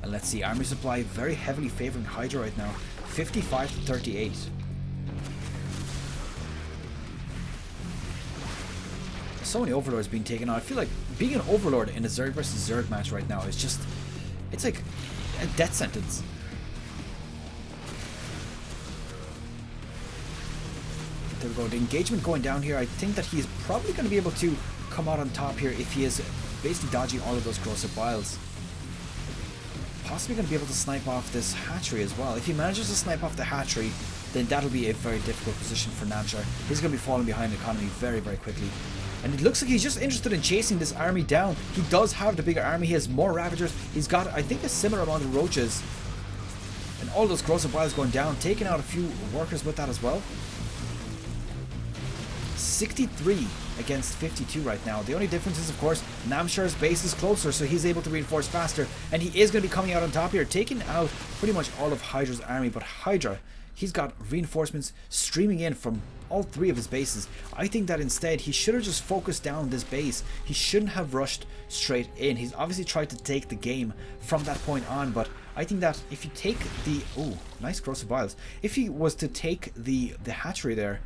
And let's see, army supply very heavily favoring Hydra right now. 55 to 38. So many Overlords being taken out. I feel like being an Overlord in a Zerg versus Zerg match right now is just, it's like a death sentence. There we go. The engagement going down here. I think that he's probably going to be able to come out on top here if he is basically dodging all of those corrosive vials. possibly going to be able to snipe off this hatchery as well. If he manages to snipe off the hatchery, then that'll be a very difficult position for Namshar. He's going to be falling behind economy very, very quickly. And it looks like he's just interested in chasing this army down. He does have the bigger army. He has more Ravagers. He's got, I think, a similar amount of Roaches. And all those Corrosive Vials going down, taking out a few workers with that as well. 63 against 52 right now. The only difference is, of course, Namshar's base is closer, so he's able to reinforce faster. And he is going to be coming out on top here, taking out pretty much all of Hydra's army. But Hydra, he's got reinforcements streaming in from all three of his bases. I think that instead he should have just focused down this base. He shouldn't have rushed straight in. He's obviously tried to take the game from that point on, but I think that if you take the... Oh, nice Corrosive Vials. If he was to take the hatchery there,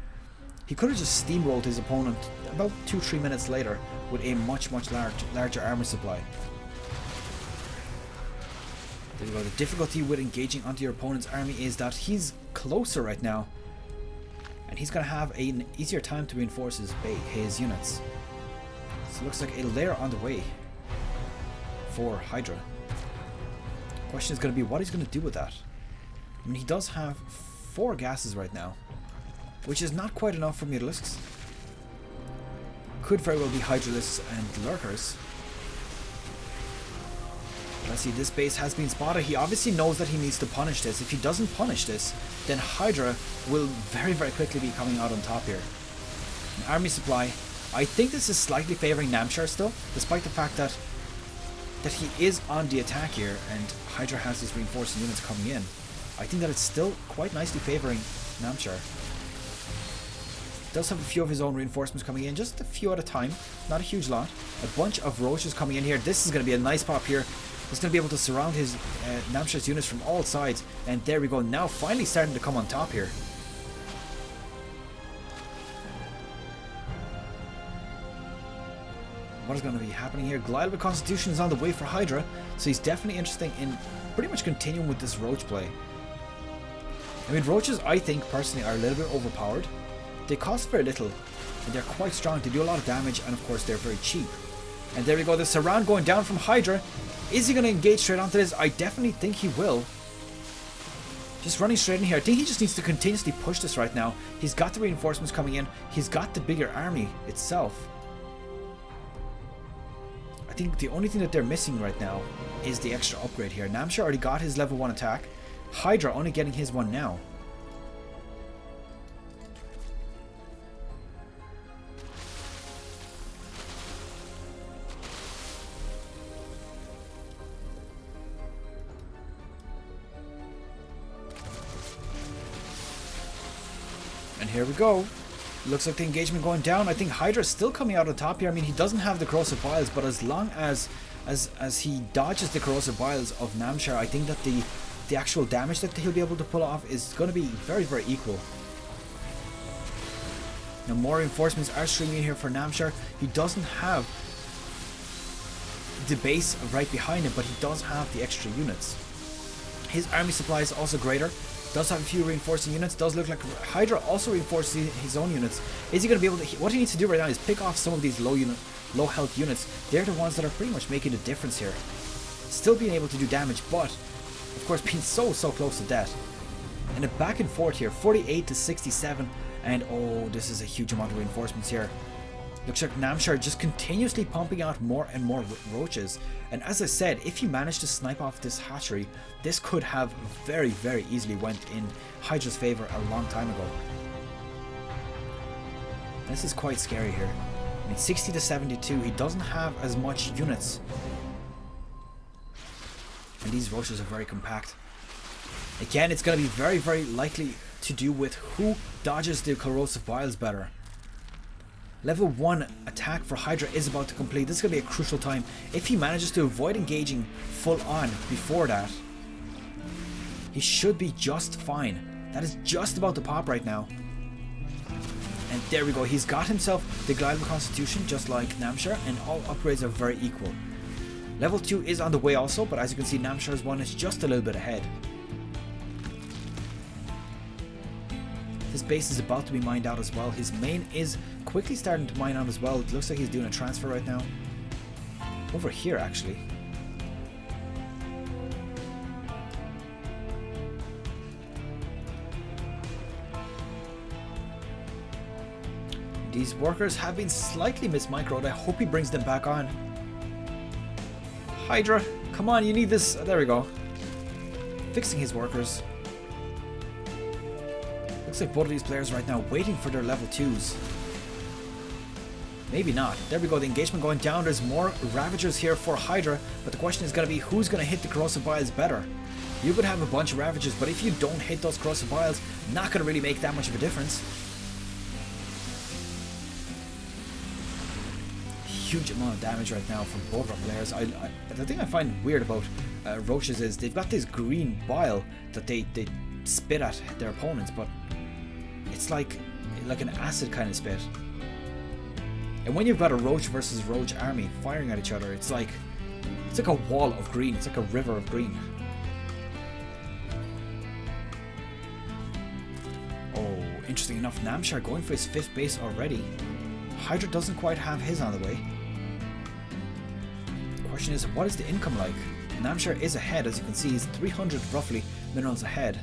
he could have just steamrolled his opponent about 2-3 minutes later with a much larger armor supply. There you go. The difficulty with engaging onto your opponent's army is that he's closer right now, and he's going to have an easier time to reinforce his units. So it looks like a layer on the way for Hydra. The question is going to be what he's going to do with that. I mean, he does have 4 gases right now, which is not quite enough for Mutalisks. Could very well be Hydralisks and Lurkers. Let's see, this base has been spotted. He obviously knows that he needs to punish this. If he doesn't punish this, then Hydra will very, very quickly be coming out on top here. An army supply. I think this is slightly favouring Namshar still, despite the fact that he is on the attack here and Hydra has his reinforcing units coming in. I think that it's still quite nicely favouring Namshar. Does have a few of his own reinforcements coming in, just a few at a time, not a huge lot. A bunch of Roaches coming in here. This is going to be a nice pop here. He's going to be able to surround his Namshar's units from all sides. And there we go, now finally starting to come on top here. What is going to be happening here? Glider Constitution is on the way for Hydra, so he's definitely interested in pretty much continuing with this Roach play. I mean, Roaches, I think, personally, are a little bit overpowered. They cost very little, and they're quite strong. They do a lot of damage, and of course they're very cheap. And there we go, the surround going down from Hydra. Is he going to engage straight onto this? I definitely think he will. Just running straight in here. I think he just needs to continuously push this right now. He's got the reinforcements coming in. He's got the bigger army itself. I think the only thing that they're missing right now is the extra upgrade here. Namshar already got his level 1 attack. Hydra only getting his one now. And here we go. Looks like the engagement going down. I think Hydra's still coming out on top here. I mean, he doesn't have the Corrosive Vials, but as long as he dodges the Corrosive Vials of Namshar, I think that the actual damage that he'll be able to pull off is going to be very, very equal. Now, more reinforcements are streaming in here for Namshar. He doesn't have the base right behind him, but he does have the extra units. His army supply is also greater. Does have a few reinforcing units. Does look like Hydra also reinforces his own units. Is he going to be able to... What he needs to do right now is pick off some of these low health units. They're the ones that are pretty much making the difference here. Still being able to do damage, but of course being so close to death. And a back and forth here, 48 to 67. And oh, this is a huge amount of reinforcements here. Looks like Namshar just continuously pumping out more and more Roaches. And as I said, if he managed to snipe off this hatchery, this could have very, very easily went in Hydra's favor a long time ago. This is quite scary here. I mean, 60 to 72, he doesn't have as much units. And these Roaches are very compact. Again, it's going to be very, very likely to do with who dodges the Corrosive Vials better. Level 1 attack for Hydra is about to complete. This is going to be a crucial time. If he manages to avoid engaging full on before that, he should be just fine. That is just about to pop right now. And there we go. He's got himself the Glider Constitution just like Namshar, and all upgrades are very equal. Level 2 is on the way also, but as you can see, Namshar's one is just a little bit ahead. His base is about to be mined out as well. His main is quickly starting to mine out as well. It looks like he's doing a transfer right now. Over here, actually. These workers have been slightly mismicroed. I hope he brings them back on. Hydra, come on, you need this. There we go. Fixing his workers. Looks like both of these players right now waiting for their level 2s. Maybe not. There we go, the engagement going down. There's more Ravagers here for Hydra, but the question is going to be who's going to hit the corrosive vials better. You could have a bunch of Ravagers, but if you don't hit those corrosive vials, not going to really make that much of a difference. Huge amount of damage right now from both our players. The thing I find weird about Roaches is they've got this green bile that they spit at their opponents, but it's like an acid kind of spit. And when you've got a Roach versus Roach army firing at each other, it's like a wall of green. It's like a river of green. Oh, interesting enough, Namshar going for his 5th base already. Hydra doesn't quite have his on the way. The question is, what is the income like? Namshar is ahead, as you can see, he's 300 roughly minerals ahead.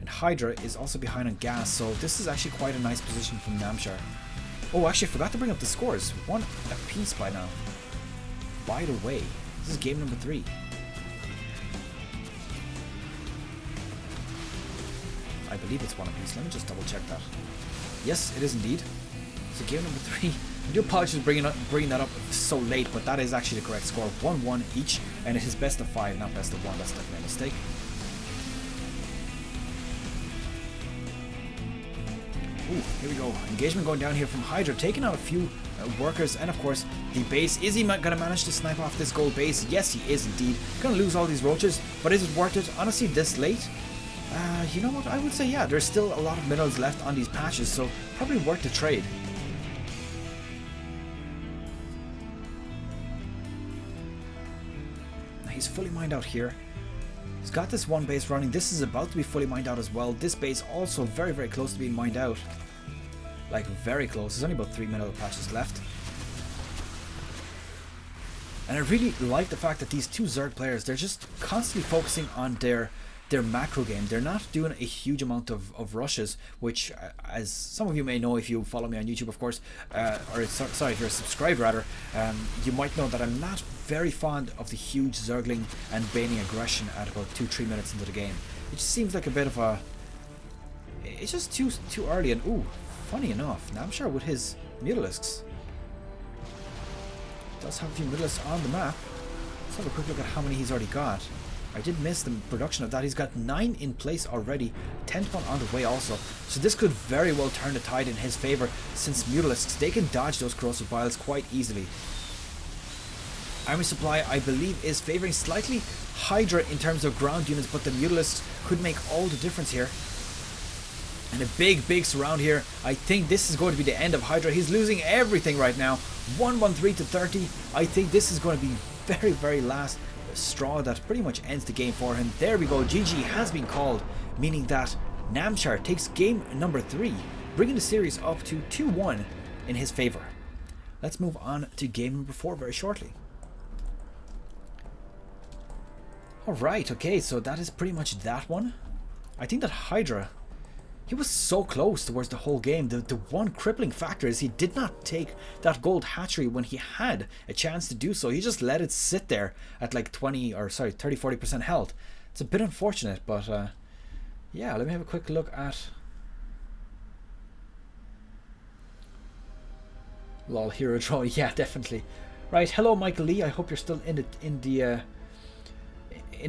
And Hydra is also behind on gas, so this is actually quite a nice position from Namshar. Oh, actually, I forgot to bring up the scores. 1 apiece by now. By the way, this is game number 3. I believe it's 1 apiece. Let me just double check that. Yes, it is indeed. So game number 3. I do apologize for bringing that up so late, but that is actually the correct score. 1-1 each, and it is best of 5, not best of 1. That's definitely a mistake. Ooh, here we go. Engagement going down here from Hydra, taking out a few workers, and of course the base. Is he going to manage to snipe off this gold base? Yes, he is indeed. Going to lose all these roaches, but is it worth it? Honestly, this late? You know what? I would say yeah. There's still a lot of minerals left on these patches, so probably worth the trade. Now he's fully mined out here. He's got this one base running. This is about to be fully mined out as well. This base also very, very close to being mined out. Like, very close. There's only about 3 mineral patches left. And I really like the fact that these two Zerg players, they're just constantly focusing on their macro game. They're not doing a huge amount of rushes, which, as some of you may know if you follow me on YouTube, of course, sorry, if you're a subscriber rather, you might know that I'm not very fond of the huge Zergling and Baning aggression at about 2-3 minutes into the game. It just seems like a bit of a... It's just too early, and ooh, funny enough, Namshar with his Mutalisks does have a few Mutalisks on the map. Let's have a quick look at how many he's already got. I did miss the production of that. He's got 9 in place already, 10th one on the way also. So this could very well turn the tide in his favour, since Mutalisks, they can dodge those corrosive vials quite easily. Army supply, I believe, is favouring slightly Hydra in terms of ground units, but the Mutalisks could make all the difference here. And a big surround here. I think this is going to be the end of Hydra. He's losing everything right now. 113 to 30. I think this is going to be very last straw that pretty much ends the game for him. There we go. GG has been called, meaning that Namshar takes game number 3, bringing the series up to 2-1 in his favour. Let's move on to game number 4 very shortly. Alright, okay, so that is pretty much that one. I think that Hydra, he was so close towards the whole game. The one crippling factor is he did not take that gold hatchery when he had a chance to do so. He just let it sit there at like 30-40% health. It's a bit unfortunate, but yeah, let me have a quick look at... Lol, hero draw, yeah, definitely. Right, hello Michael Lee, I hope you're still in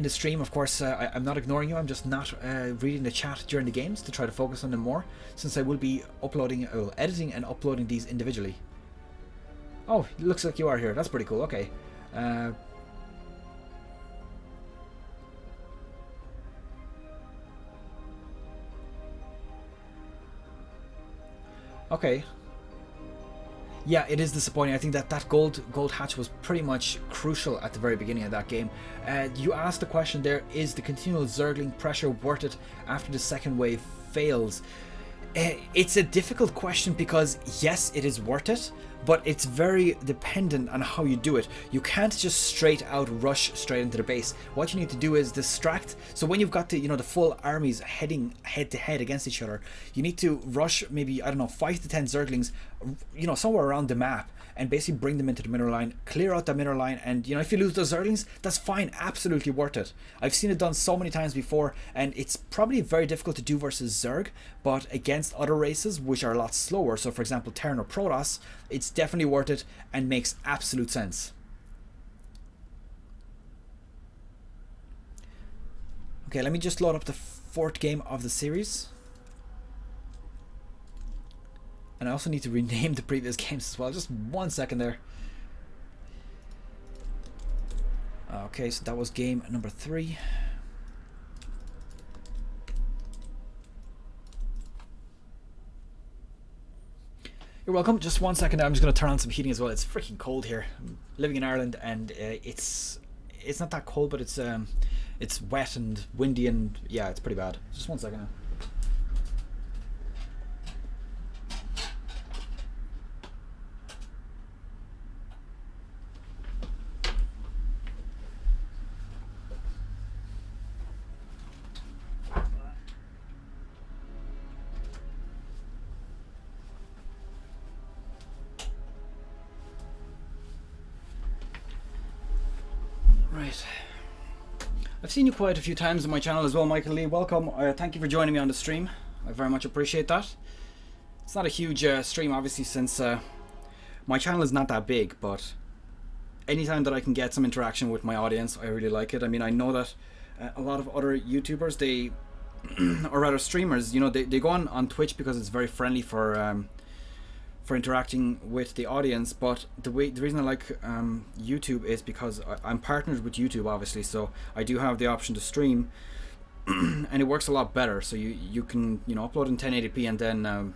the stream. Of course, I'm not ignoring you. I'm just not reading the chat during the games to try to focus on them more, since I will be editing and uploading these individually. Oh, it looks like you are here. That's pretty cool. Okay. Okay. Yeah, it is disappointing. I think that gold hatch was pretty much crucial at the very beginning of that game. You asked the question there, is the continual Zergling pressure worth it after the second wave fails? It's a difficult question because yes, it is worth it, but it's very dependent on how you do it. You can't just straight out rush straight into the base. What you need to do is distract. So when you've got the, you know, the full armies heading head to head against each other, you need to rush maybe, I don't know, 5 to 10 Zerglings, you know, somewhere around the map, and basically bring them into the mineral line, clear out that mineral line, and you know, if you lose those Zerglings, that's fine, absolutely worth it. I've seen it done so many times before, and it's probably very difficult to do versus Zerg, but against other races which are a lot slower, so for example Terran or Protoss, it's definitely worth it and makes absolute sense. Okay, let me just load up the 4th game of the series. And I also need to rename the previous games as well. Just 1 second there. Okay, so that was game number 3. You're welcome. Just 1 second. I'm just going to turn on some heating as well. It's freaking cold here. I'm living in Ireland, and it's not that cold, but it's wet and windy, and yeah, it's pretty bad. Just 1 second now. I've seen you quite a few times on my channel as well, Michael Lee. Welcome. Thank you for joining me on the stream. I very much appreciate that. It's not a huge stream, obviously, since my channel is not that big, but anytime that I can get some interaction with my audience, I really like it. I mean, I know that a lot of other YouTubers, they, or rather streamers, you know, they go on Twitch because it's very friendly for interacting with the audience, but the reason I like YouTube is because I'm partnered with YouTube, obviously, so I do have the option to stream and it works a lot better. So you can, you know, upload in 1080p, and then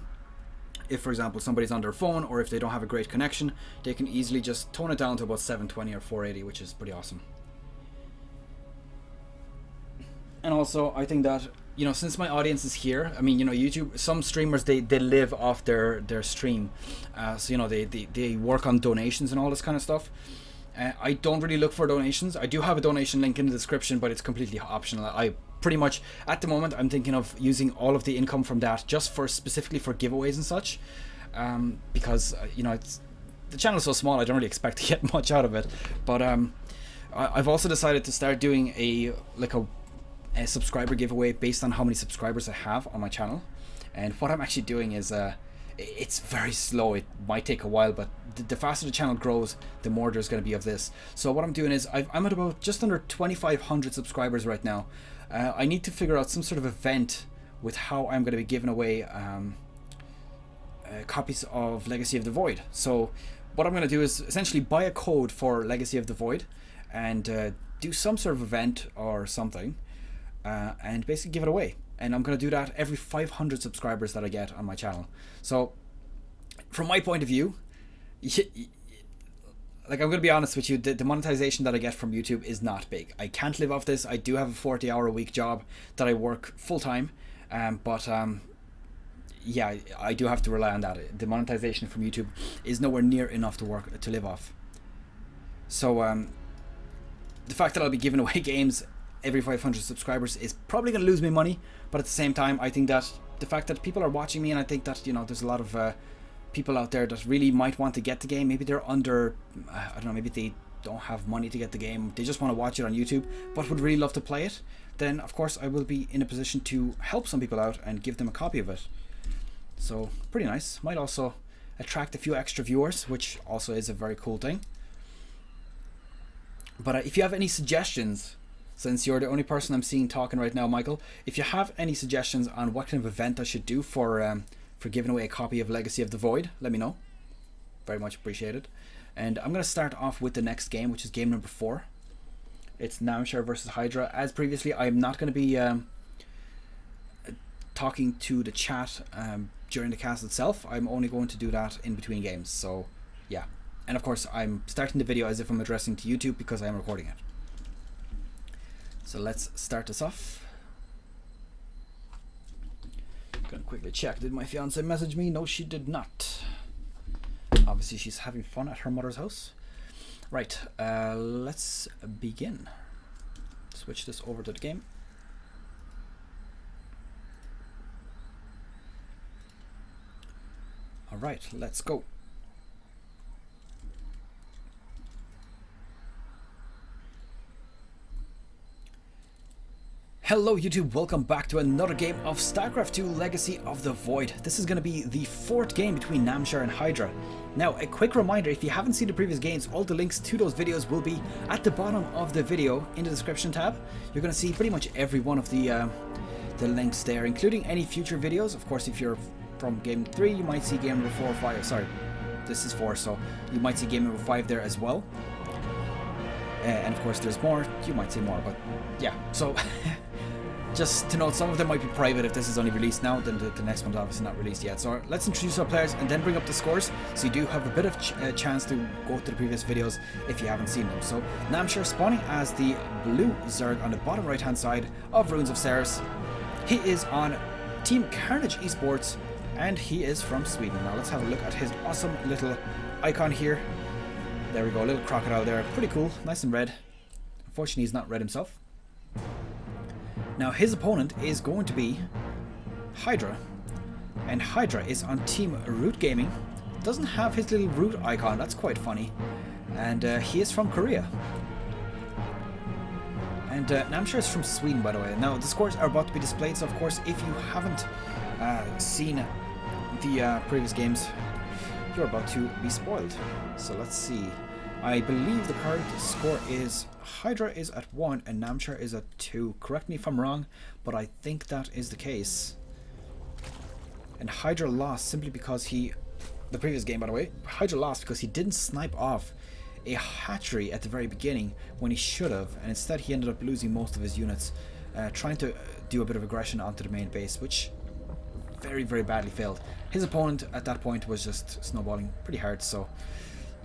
if for example somebody's on their phone, or if they don't have a great connection, they can easily just tone it down to about 720 or 480, which is pretty awesome. And also I think that, you know, since my audience is here, I mean, you know, YouTube, some streamers, they live off their stream, so you know, they work on donations and all this kind of stuff. I don't really look for donations. I do have a donation link in the description, but it's completely optional. I pretty much, at the moment, I'm thinking of using all of the income from that just for specifically for giveaways and such, because you know, the channel is so small, I don't really expect to get much out of it. But I've also decided to start doing a subscriber giveaway based on how many subscribers I have on my channel. And what I'm actually doing is it's very slow. It might take a while, but the faster the channel grows, the more there's going to be of this. So what I'm doing is I'm at about just under 2,500 subscribers right now. I need to figure out some sort of event with how I'm going to be giving away copies of Legacy of the Void. So what I'm going to do is essentially buy a code for Legacy of the Void and do some sort of event or something, and basically give it away. And I'm going to do that every 500 subscribers that I get on my channel. So from my point of view, like, I'm going to be honest with you, the monetization that I get from YouTube is not big. I can't live off this. I do have a 40-hour-a-week job that I work full-time, but yeah, I do have to rely on that. The monetization from YouTube is nowhere near enough to live off. So the fact that I'll be giving away games every 500 subscribers is probably going to lose me money, but at the same time, I think that the fact that people are watching me, and I think that, you know, there's a lot of people out there that really might want to get the game. Maybe they're under, I don't know, maybe they don't have money to get the game, they just want to watch it on YouTube but would really love to play it. Then of course I will be in a position to help some people out and give them a copy of it. So pretty nice. Might also attract a few extra viewers, which also is a very cool thing. But if you have any suggestions, since you're the only person I'm seeing talking right now, Michael, if you have any suggestions on what kind of event I should do for giving away a copy of Legacy of the Void, let me know. Very much appreciated. And I'm going to start off with the next game, which is game number 4. It's Namshar versus Hydra. As previously, I'm not going to be talking to the chat during the cast itself. I'm only going to do that in between games. So yeah. And of course, I'm starting the video as if I'm addressing to YouTube because I am recording it. So let's start this off. Gonna quickly check. Did my fiance message me? No, she did not. Obviously, she's having fun at her mother's house. Right, let's begin. Switch this over to the game. Alright, let's go. Hello YouTube, welcome back to another game of StarCraft 2 Legacy of the Void. This is going to be the fourth game between Namshar and Hydra. Now, a quick reminder, if you haven't seen the previous games, all the links to those videos will be at the bottom of the video in the description tab. You're going to see pretty much every one of the links there, including any future videos. Of course, if you're from game 3, you might see game number 4 or 5. Sorry, this is 4, so you might see game number 5 there as well. And of course, there's more. You might see more, but yeah, so... Just to note, some of them might be private if this is only released now, then the next one's obviously not released yet. So let's introduce our players and then bring up the scores, so you do have a bit of chance to go to the previous videos if you haven't seen them. So Namshar spawning as the blue Zerg on the bottom right hand side of Ruins of Ceres. He is on Team Carnage Esports and he is from Sweden. Now let's have a look at his awesome little icon here. There we go, a little crocodile there, pretty cool, nice and red. Unfortunately he's not red himself. Now his opponent is going to be Hydra, and Hydra is on Team Root Gaming. Doesn't have his little root icon, that's quite funny, and he is from Korea. And Namshar is from Sweden, by the way. Now the scores are about to be displayed, so of course if you haven't seen the previous games, you're about to be spoiled. So let's see. I believe the current score is Hydra is at 1 and Namshar is at 2. Correct me if I'm wrong, but I think that is the case. And Hydra lost simply because the previous game by the way, Hydra lost because he didn't snipe off a hatchery at the very beginning when he should have, and instead he ended up losing most of his units, trying to do a bit of aggression onto the main base, which very, very badly failed. His opponent at that point was just snowballing pretty hard, so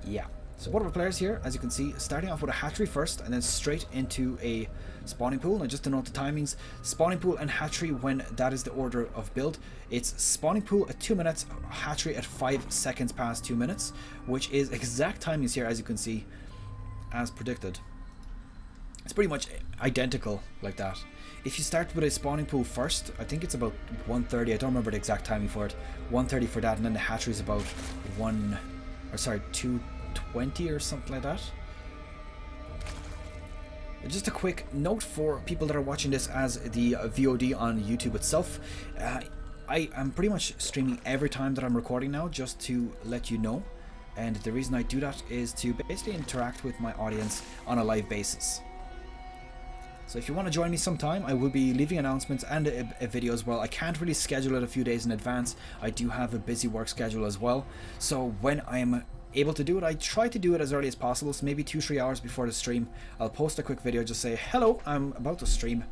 yeah. So both of our players here, as you can see, starting off with a hatchery first and then straight into a spawning pool. Now just to note the timings, spawning pool and hatchery, when that is the order of build, it's spawning pool at 2 minutes, hatchery at 5 seconds past 2 minutes, which is exact timings here, as you can see, as predicted. It's pretty much identical like that. If you start with a spawning pool first, I think it's about 1:30, I don't remember the exact timing for it, 1:30 for that, and then the hatchery is about 2:20 or something like that. Just a quick note for people that are watching this as the VOD on YouTube itself. I am pretty much streaming every time that I'm recording now, just to let you know. And the reason I do that is to basically interact with my audience on a live basis. So if you want to join me sometime, I will be leaving announcements and a video as well. I can't really schedule it a few days in advance. I do have a busy work schedule as well. So when I'm able to do it, I try to do it as early as possible, so maybe 2-3 hours before the stream I'll post a quick video, just say hello, I'm about to stream,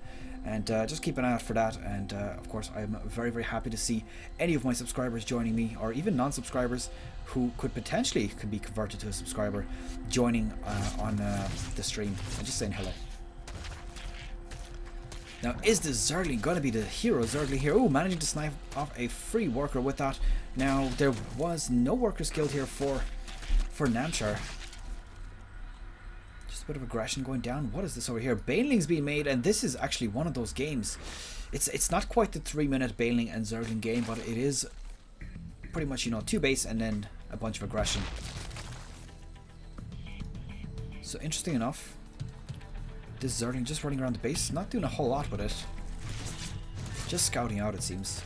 and just keep an eye out for that. And of course I'm very, very happy to see any of my subscribers joining me, or even non-subscribers who could potentially be converted to a subscriber, joining on the stream and just saying hello. Now, is the Zergling going to be the hero Zergling here? Oh, managing to snipe off a free worker with that. Now, there was no workers killed here for Namshar. Just a bit of aggression going down. What is this over here? Banelings being made, and this is actually one of those games. It's not quite the 3-minute Baneling and Zergling game, but it is pretty much, you know, 2 base and then a bunch of aggression. So interesting enough, this Zergling just running around the base, not doing a whole lot with it. Just scouting out, it seems.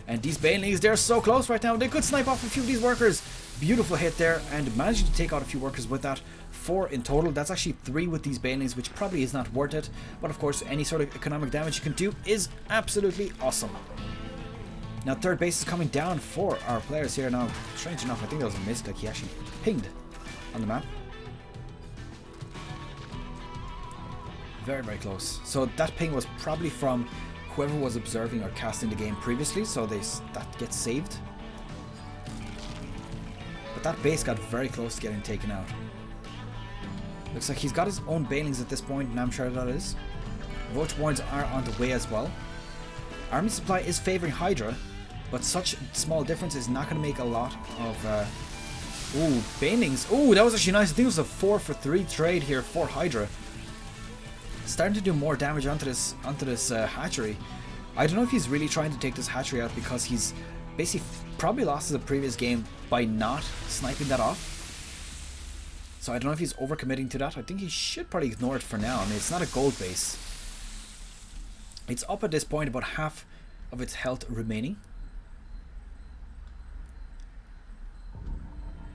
And these Banelings, they're so close right now. They could snipe off a few of these workers. Beautiful hit there, and managing to take out a few workers with that. 4 in total. That's actually 3 with these Banelings, which probably is not worth it. But of course, any sort of economic damage you can do is absolutely awesome. Now, third base is coming down for our players here. Now, strange enough, I think that was a misclick. He actually pinged on the map. Very, very close. So that ping was probably from whoever was observing or casting the game previously, so that gets saved. But that base got very close to getting taken out. Looks like he's got his own Banelings at this point, Namshar that is. Roach Warrens are on the way as well. Army supply is favouring Hydra, but such small difference is not going to make a lot of... Ooh, Banelings. Ooh, that was actually nice. I think it was a 4 for 3 trade here for Hydra. Starting to do more damage onto this hatchery. I don't know if he's really trying to take this hatchery out because he's basically probably lost the previous game by not sniping that off. So I don't know if he's overcommitting to that. I think he should probably ignore it for now. I mean, it's not a gold base. It's up at this point about half of its health remaining.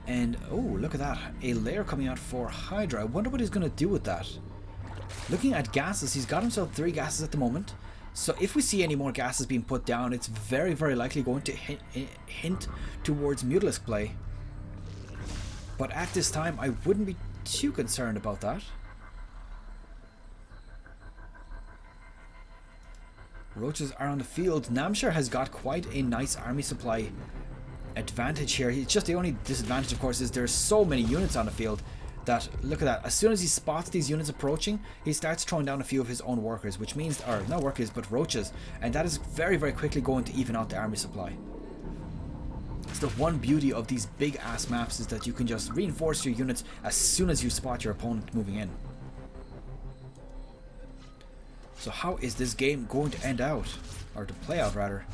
And, oh, look at that. A layer coming out for Hydra. I wonder what he's going to do with that. Looking at gases, he's got himself 3 gases at the moment. So if we see any more gases being put down, it's very, very likely going to hint towards Mutalisk play. But at this time, I wouldn't be too concerned about that. Roaches are on the field. Namshar has got quite a nice army supply advantage here. It's just the only disadvantage, of course, is there's so many units on the field that, look at that, as soon as he spots these units approaching, he starts throwing down a few of his own workers, which means, or not workers, but roaches, and that is very, very quickly going to even out the army supply. It's the one beauty of these big ass maps is that you can just reinforce your units as soon as you spot your opponent moving in. So how is this game going to end out, or to play out rather?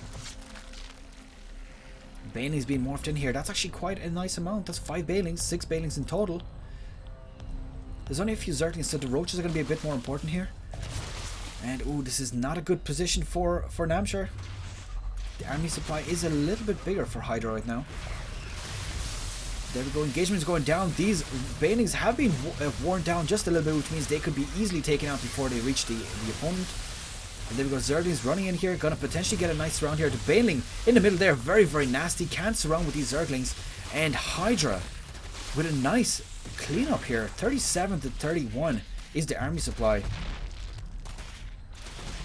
Banelings being morphed in here. That's actually quite a nice amount. That's 5 Banelings, 6 Banelings in total. There's only a few Zerglings, so the roaches are going to be a bit more important here. And ooh, this is not a good position for Namshar. The army supply is a little bit bigger for Hydra right now. There we go. Engagement is going down. These Banelings have been worn down just a little bit, which means they could be easily taken out before they reach the opponent. And there we go, Zerglings running in here, gonna potentially get a nice surround here. The Baneling in the middle there, very, very nasty, can't surround with these Zerglings. And Hydra with a nice cleanup here, 37 to 31 is the army supply.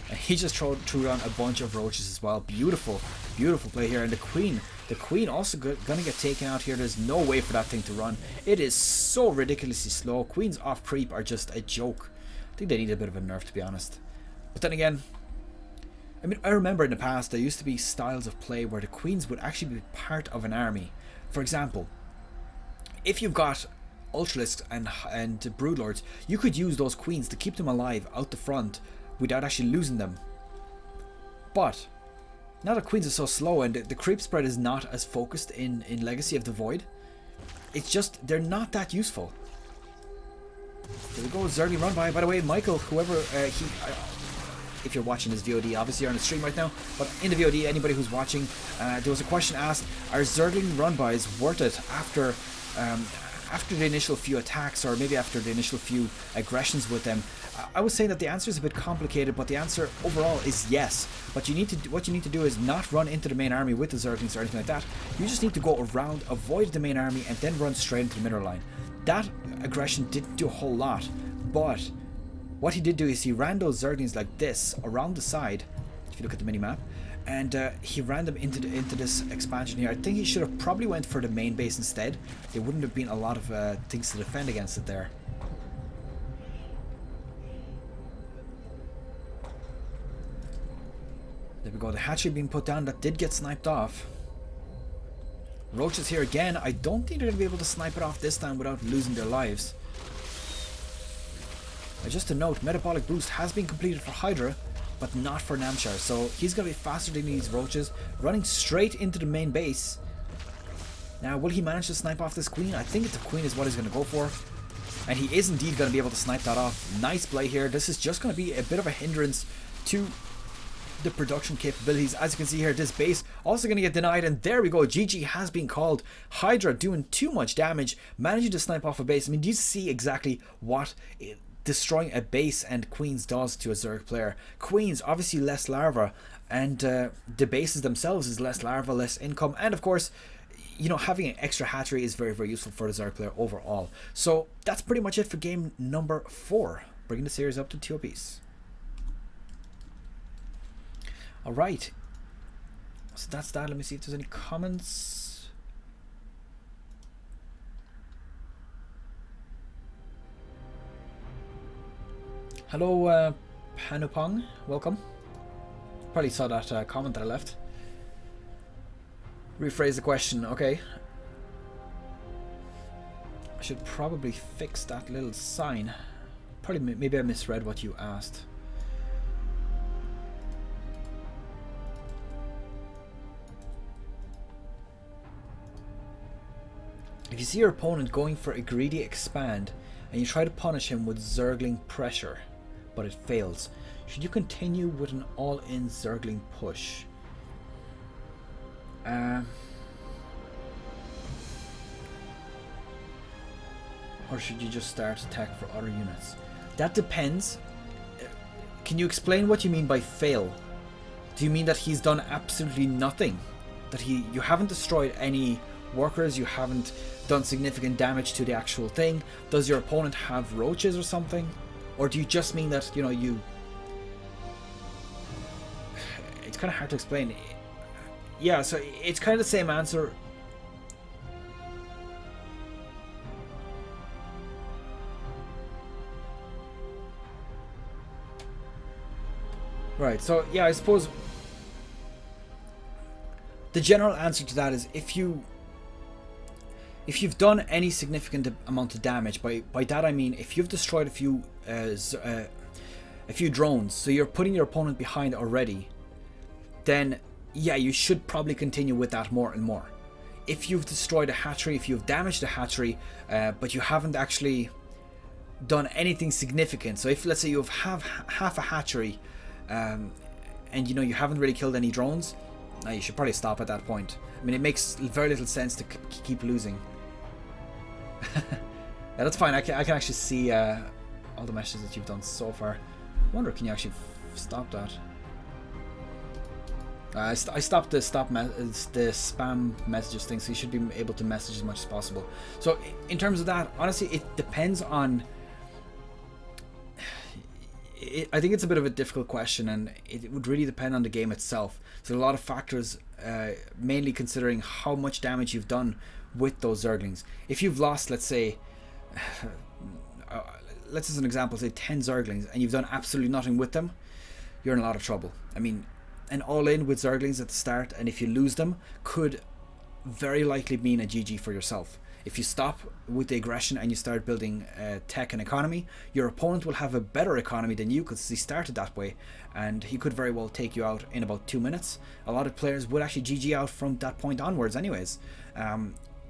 And he just threw down a bunch of roaches as well. Beautiful, beautiful play here. And the Queen also gonna get taken out here. There's no way for that thing to run. It is so ridiculously slow. Queens off creep are just a joke. I think they need a bit of a nerf, to be honest. But then again, I mean, I remember in the past there used to be styles of play where the queens would actually be part of an army. For example, if you've got Ultralisks and Broodlords, you could use those queens to keep them alive out the front without actually losing them. But now the queens are so slow and the creep spread is not as focused in Legacy of the Void, it's just, they're not that useful. There we go, Zergling run by the way, Michael, whoever, if you're watching this VOD, obviously you're on the stream right now, but in the VOD, anybody who's watching, there was a question asked, are Zergling run-bys worth it after the initial few attacks, or maybe after the initial few aggressions with them? I was saying that the answer is a bit complicated, but the answer overall is yes. But what you need to do is not run into the main army with the Zerglings or anything like that. You just need to go around, avoid the main army, and then run straight into the middle line. That aggression didn't do a whole lot, but what he did do is he ran those Zerglings like this around the side, if you look at the mini-map, and he ran them into this expansion here. I think he should have probably went for the main base instead. There wouldn't have been a lot of things to defend against it there. There we go, the hatchery being put down, that did get sniped off. Roaches here again. I don't think they're going to be able to snipe it off this time without losing their lives. Just a note, Metabolic Boost has been completed for Hydra, but not for Namshar, so he's going to be faster than these roaches, running straight into the main base. Now, will he manage to snipe off this queen? I think the queen is what he's going to go for, and he is indeed going to be able to snipe that off. Nice play here. This is just going to be a bit of a hindrance to the production capabilities. As you can see here, this base also going to get denied, and there we go, GG has been called. Hydra doing too much damage, managing to snipe off a base. I mean, do you see exactly what destroying a base and queens does to a Zerg player? Queens, obviously less larva, and the bases themselves is less larva, less income, and of course, you know, having an extra hatchery is very, very useful for the Zerg player overall. So that's pretty much it for game number 4, bringing the series up to 2 apiece. Alright, so that's that. Let me see if there's any comments. Hello, Panupong, welcome. Probably saw that comment that I left. Rephrase the question, okay. I should probably fix that little sign. Probably, maybe I misread what you asked. If you see your opponent going for a greedy expand and you try to punish him with Zergling pressure, but it fails, should you continue with an all-in Zergling push? Or should you just start attack for other units? That depends. Can you explain what you mean by fail? Do you mean that he's done absolutely nothing? That you haven't destroyed any workers, you haven't done significant damage to the actual thing? Does your opponent have roaches or something? Or do you just mean that, you know, it's kind of hard to explain. Yeah, so it's kind of the same answer. Right, so yeah, I suppose the general answer to that is if you've done any significant amount of damage, by that I mean if you've destroyed a few drones, so you're putting your opponent behind already, then yeah, you should probably continue with that more and more. If you've destroyed a hatchery, if you've damaged a hatchery, but you haven't actually done anything significant, so if let's say you have half a hatchery, and you know you haven't really killed any drones, you should probably stop at that point. I mean, it makes very little sense to keep losing. Yeah, that's fine. I can actually see all the messages that you've done so far. I wonder, can you actually stop that? I stopped the spam messages thing, so you should be able to message as much as possible. So in terms of that, honestly, it depends on. I think it's a bit of a difficult question, and it would really depend on the game itself. So a lot of factors, mainly considering how much damage you've done with those Zerglings. If you've lost, let's say, let's as an example, say 10 Zerglings, and you've done absolutely nothing with them, you're in a lot of trouble. I mean, an all-in with Zerglings at the start, and if you lose them, could very likely mean a GG for yourself. If you stop with the aggression and you start building tech and economy, your opponent will have a better economy than you because he started that way, and he could very well take you out in about 2 minutes. A lot of players would actually GG out from that point onwards anyways.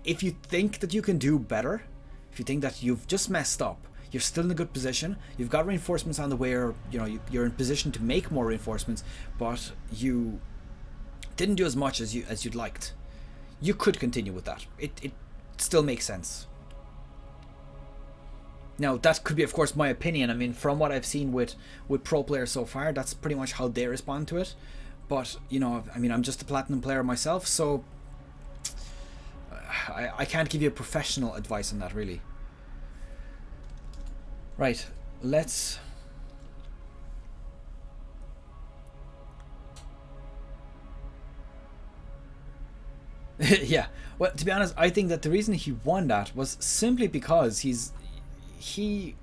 If you think that you can do better, if you think that you've just messed up, you're still in a good position, you've got reinforcements on the way, or you know you're in position to make more reinforcements, but you didn't do as much as you'd liked, you could continue with that. It still makes sense. Now that could be, of course, my opinion. I mean, from what I've seen with pro players so far, that's pretty much how they respond to it. But you know, I mean, I'm just a platinum player myself, so I can't give you professional advice on that, really. Right, let's yeah, well, to be honest, I think that the reason he won that was simply because he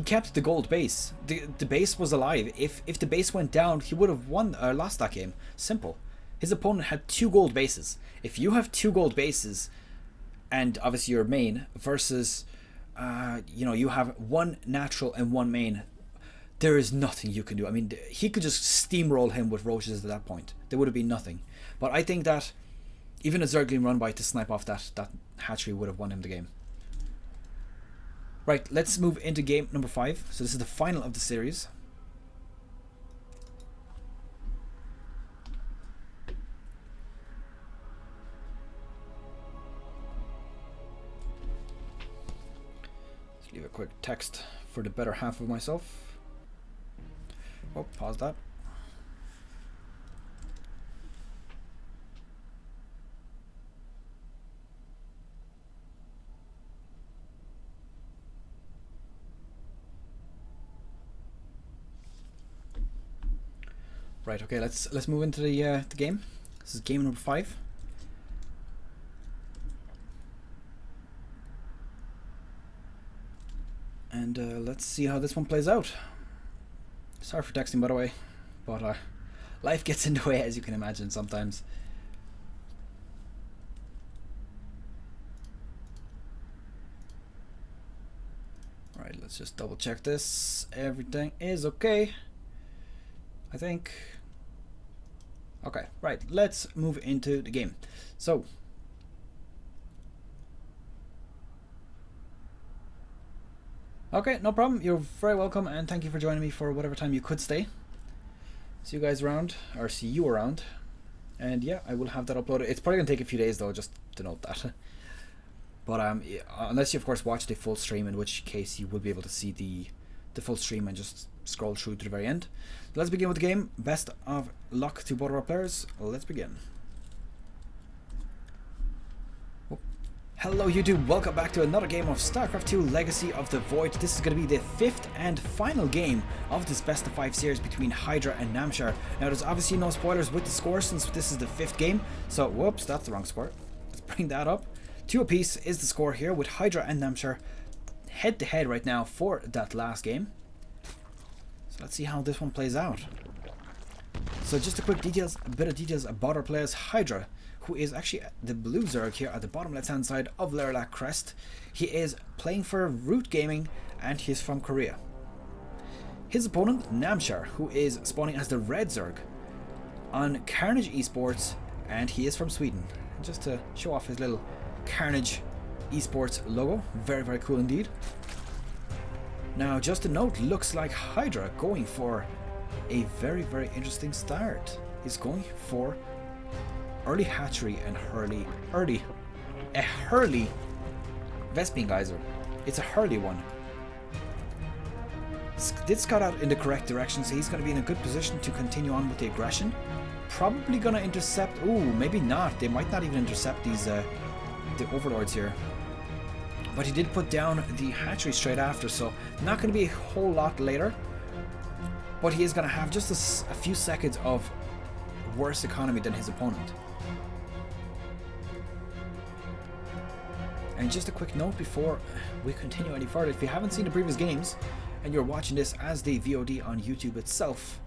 kept the gold base. The base was alive. If the base went down, he would have won or lost that game. Simple. His opponent had 2 gold bases. If you have 2 gold bases, and obviously your main versus you know, you have 1 natural and 1 main, there is nothing you can do. I mean, he could just steamroll him with roaches at that point. There would have been nothing. But I think that even a Zergling run by to snipe off that hatchery would have won him the game. Right, let's move into game number 5. So this is the final of the series. Let's leave a quick text for the better half of myself. Oh, pause that. Right, okay, let's move into the game. This is game number 5. And let's see how this one plays out. Sorry for texting, by the way, but life gets in the way, as you can imagine, sometimes. Let's just double check this. Everything is okay, I think. Okay, right, let's move into the game. So okay, no problem. You're very welcome, and thank you for joining me for whatever time you could stay. See you guys around, or see you around. And yeah, I will have that uploaded. It's probably gonna take a few days though, just to note that. But yeah, unless you of course watch the full stream, in which case you will be able to see the full stream and just scroll through to the very end. Let's begin with the game. Best of luck to both of our players. Let's begin. Hello YouTube, welcome back to another game of StarCraft 2 Legacy of the Void. This is going to be the 5th and final game of this best of 5 series between Hydra and Namshar. Now there's obviously no spoilers with the score since this is the 5th game, so whoops, that's the wrong score. Let's bring that up. 2 apiece is the score here, with Hydra and Namshar head to head right now for that last game. So let's see how this one plays out. So just a bit of details about our players. Hydra, who is actually the blue Zerg here at the bottom left hand side of Lerlac Crest. He is playing for Root Gaming and he's from Korea. His opponent, Namshar, who is spawning as the red Zerg on Carnage Esports, and he is from Sweden. Just to show off his little Carnage Esports logo, very, very cool indeed. Now just a note, looks like Hydra going for a very, very interesting start. He's going for early hatchery and a Hurley Vespene Geyser. It's a Hurley one. Did scout out in the correct direction, so he's going to be in a good position to continue on with the aggression. Probably going to intercept. Ooh, maybe not. They might not even intercept these the overlords here. But he did put down the hatchery straight after, so not going to be a whole lot later. But he is going to have just a few seconds of worse economy than his opponent. And just a quick note before we continue any further, if you haven't seen the previous games and you're watching this as the VOD on YouTube itself,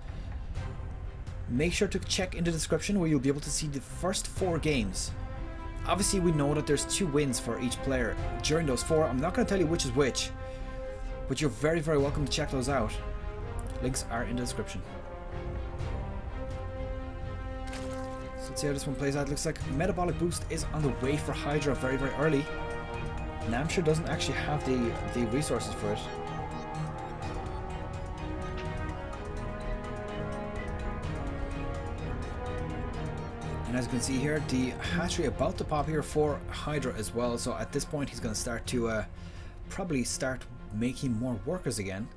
make sure to check in the description where you'll be able to see the first 4 games. Obviously we know that there's 2 wins for each player during those 4. I'm not going to tell you which is which, but you're very, very welcome to check those out. Links are in the description. So let's see how this one plays out. Looks like Metabolic Boost is on the way for Hydra very, very early. Namshar doesn't actually have the resources for it. And as you can see here, the hatchery about to pop here for Hydra as well. So at this point he's going to start to probably start making more workers again.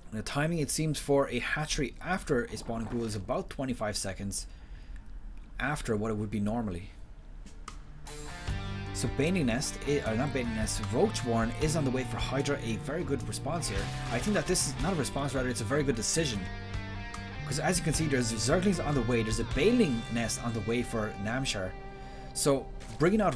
And the timing, it seems, for a hatchery after a spawning pool is about 25 seconds after what it would be normally. So Baning Nest, not Baning Nest, Roach Warren is on the way for Hydra. A very good response here. I think that this is not a response, rather it's a very good decision. Because as you can see, there's Zerglings on the way, there's a Baling Nest on the way for Namshar. So bringing out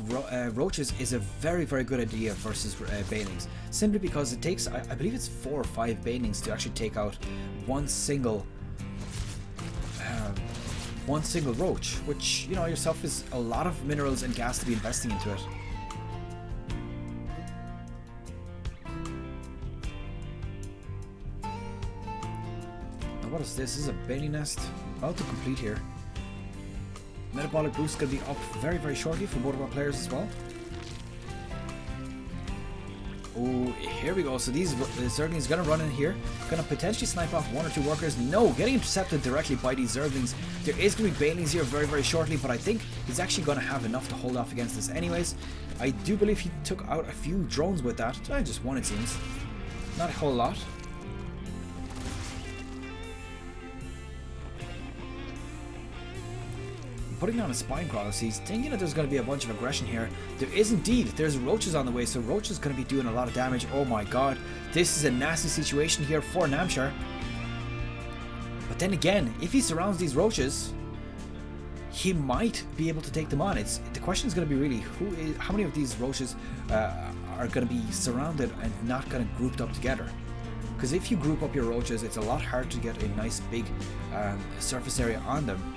Roaches is a very, very good idea versus Balings. Simply because it takes, I believe it's 4 or 5 Balings to actually take out one single Roach, which, you know, yourself is a lot of minerals and gas to be investing into it. Now what is this? This is a Bailey Nest about to complete here. Metabolic Boost going to be up very, very shortly for both of our players as well. Oh, here we go. So these Zerglings going to run in here, going to potentially snipe off 1 or 2 workers. No, getting intercepted directly by these Zerglings. There is going to be Banelings here very, very shortly, but I think he's actually going to have enough to hold off against this anyways. I do believe he took out a few drones with that. Just 1 it seems. Not a whole lot. Putting down a spine crawler, so he's thinking that there's going to be a bunch of aggression here. There is indeed. There's Roaches on the way, so Roach is going to be doing a lot of damage. Oh my god, this is a nasty situation here for Namshar. But then again, if he surrounds these Roaches, he might be able to take them on. The question is going to be really how many of these Roaches are going to be surrounded and not going to grouped up together. Because if you group up your Roaches, it's a lot harder to get a nice big surface area on them.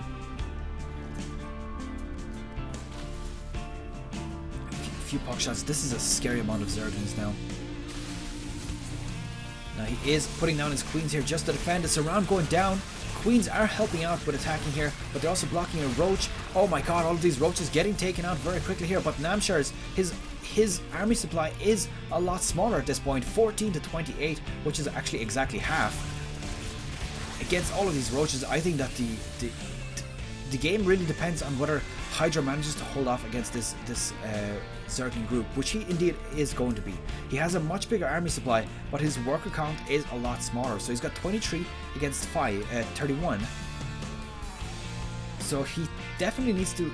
few puck shots. This is a scary amount of Zerglings now. Now he is putting down his queens here just to defend. It's around going down. Queens are helping out with attacking here, but they're also blocking a roach. Oh my god, all of these roaches getting taken out very quickly here, but Namshar's, his army supply is a lot smaller at this point, 14 to 28, which is actually exactly half. Against all of these roaches, I think that the game really depends on whether Hydra manages to hold off against this Zergling group, which he indeed is going to be. He has a much bigger army supply, but his worker count is a lot smaller. So he's got 23 against 31. So he definitely needs to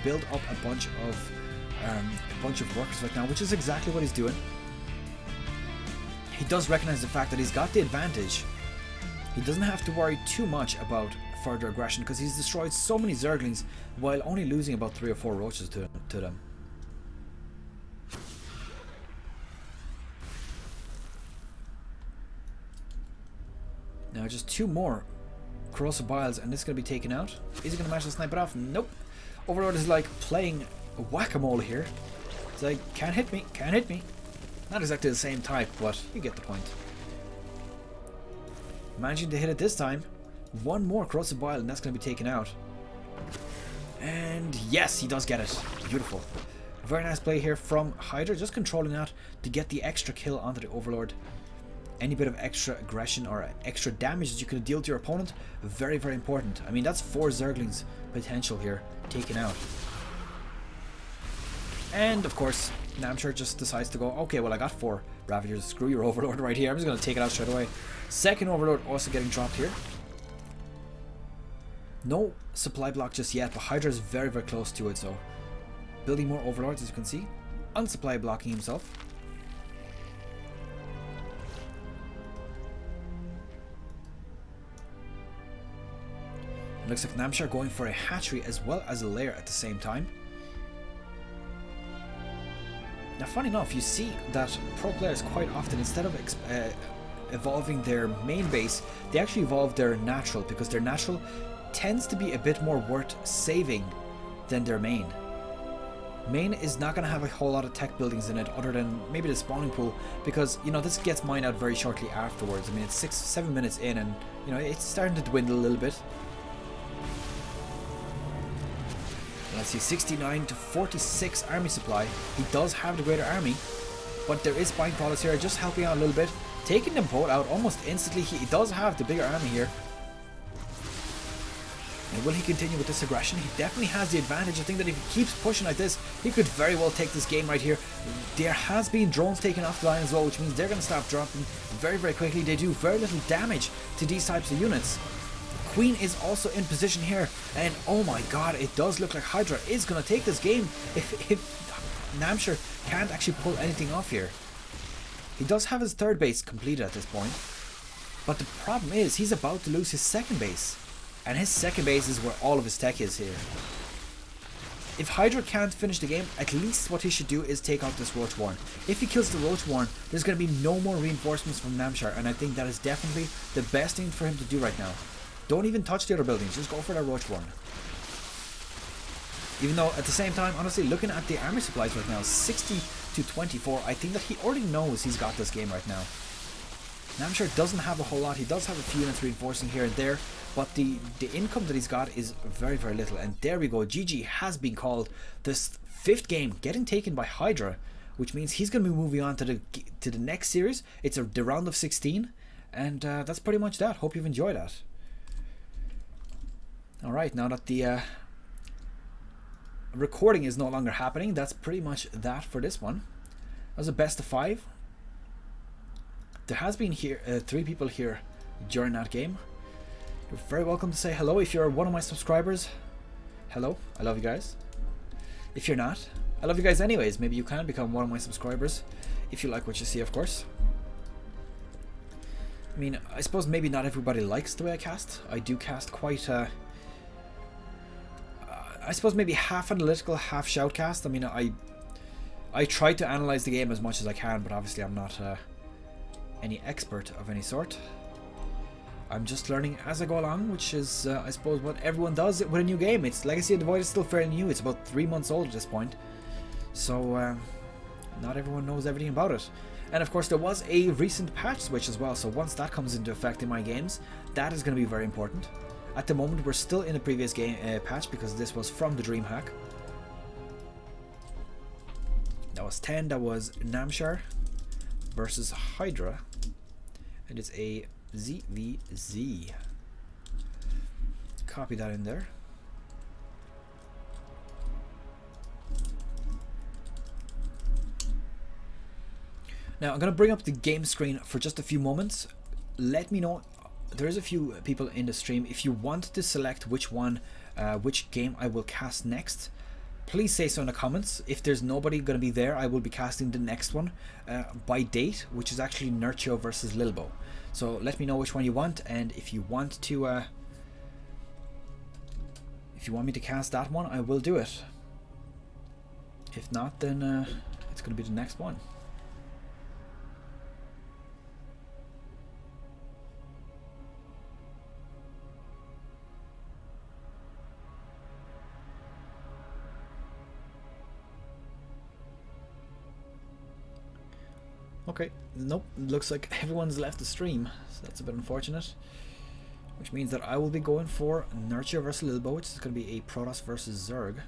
build up a bunch of workers right now, which is exactly what he's doing. He does recognize the fact that he's got the advantage. He doesn't have to worry too much about further aggression because he's destroyed so many Zerglings while only losing about 3 or 4 roaches to them. Now just 2 more corrosive biles and this is going to be taken out. Is he going to manage to snipe it off? Nope. Overlord is like playing whack-a-mole here. It's like, can't hit me, can't hit me. Not exactly the same type, but you get the point. Managing to hit it this time. 1 more corrosive bile and that's going to be taken out. And yes, he does get it. Beautiful. Very nice play here from Hydra, just controlling that to get the extra kill onto the Overlord. Any bit of extra aggression or extra damage that you can deal to your opponent, very, very important. I mean, that's 4 Zerglings potential here taken out. And of course, Namshar just decides to go, okay, well I got 4 Ravagers, screw your Overlord right here, I'm just going to take it out straight away. Second Overlord also getting dropped here. No supply block just yet, but Hydra is very, very close to it, so building more Overlords as you can see. Unsupply blocking himself. It looks like Namshar going for a hatchery as well as a lair at the same time. Now funny enough, you see that pro players quite often, instead of evolving their main base, they actually evolve their natural, because their natural tends to be a bit more worth saving than their main. Main is not going to have a whole lot of tech buildings in it other than maybe the spawning pool, because you know this gets mined out very shortly afterwards. I mean, it's 6-7 minutes in and you know it's starting to dwindle a little bit. Let's see, 69 to 46 army supply. He does have the greater army, but there is spine crawlers here just helping out a little bit, taking them both out almost instantly. He does have the bigger army here. And will he continue with this aggression? He definitely has the advantage. I think that if he keeps pushing like this, he could very well take this game right here. There has been drones taken off the line as well, which means they're going to stop dropping very, very quickly. They do very little damage to these types of units. Queen is also in position here, and oh my god, it does look like Hydra is going to take this game if Namshar can't actually pull anything off here. He does have his third base completed at this point, but the problem is he's about to lose his second base, and his second base is where all of his tech is here. If Hydra can't finish the game, at least what he should do is take out this Roach Warren. If he kills the Roach Warren, there's going to be no more reinforcements from Namshar, and I think that is definitely the best thing for him to do right now. Don't even touch the other buildings, just go for that Roach Warren. Even though at the same time, honestly, looking at the army supplies right now, 60 to 24, I think that he already knows he's got this game right now. Namshar doesn't have a whole lot. He does have a few units reinforcing here and there, but the income that he's got is very, very little. And there we go, GG has been called. This 5th game getting taken by Hydra, which means he's going to be moving on to the next series. It's the round of 16, and that's pretty much that. Hope you've enjoyed that. Alright, now that the recording is no longer happening, that's pretty much that for this one. That was a best of 5. There has been here 3 people here during that game. You're very welcome to say hello if you're one of my subscribers. Hello, I love you guys. If you're not, I love you guys anyways. Maybe you can become one of my subscribers if you like what you see, of course. I mean, I suppose maybe not everybody likes the way I cast. I do cast quite I suppose maybe half analytical, half shoutcast. I mean, I try to analyze the game as much as I can, but obviously I'm not any expert of any sort. I'm just learning as I go along, which is, I suppose, what everyone does with a new game. It's Legacy of the Void is still fairly new. It's about 3 months old at this point. So, not everyone knows everything about it. And of course there was a recent patch switch as well, so once that comes into effect in my games, that is going to be very important. At the moment we're still in the previous game patch because this was from the Dreamhack. That was 10, that was Namshar versus Hydra. It is a ZVZ. Copy that in there. Now I'm going to bring up the game screen for just a few moments. Let me know, there is a few people in the stream, if you want to select which one, which game I will cast next, please say so in the comments. If there's nobody going to be there, I will be casting the next one by date, which is actually Nurcho versus Lilbo. So let me know which one you want, and if you want to, if you want me to cast that one, I will do it. If not, then it's going to be the next one. Okay, nope, looks like everyone's left the stream, so that's a bit unfortunate. Which means that I will be going for Nurture versus Lilbo, which is going to be a Protoss versus Zerg.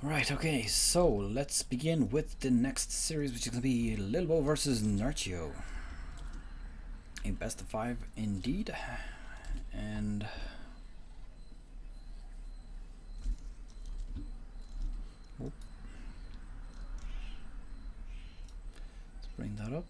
Right, okay, so let's begin with the next series, which is going to be Lil Bo versus Narchio. A best of 5 indeed. And let's bring that up.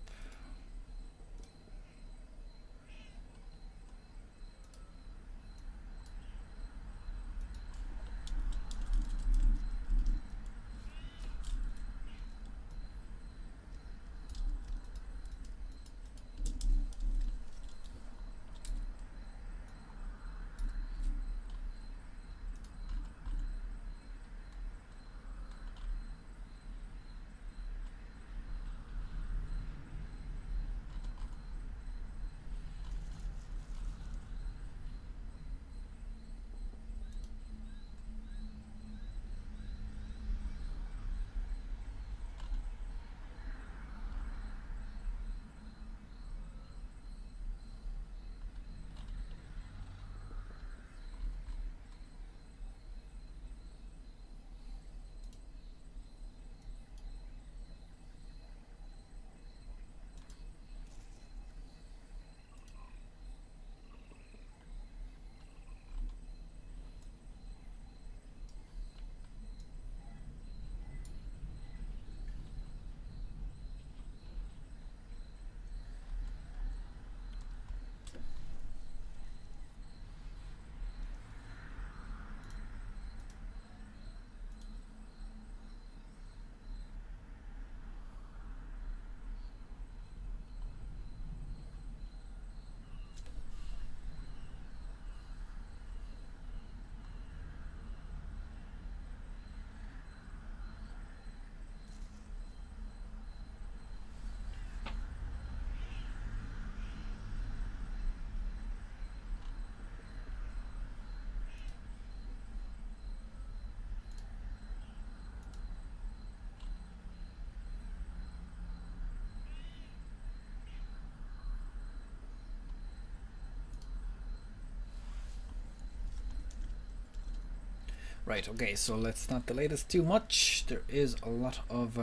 Right, okay, so let's not delay this too much. There is a lot of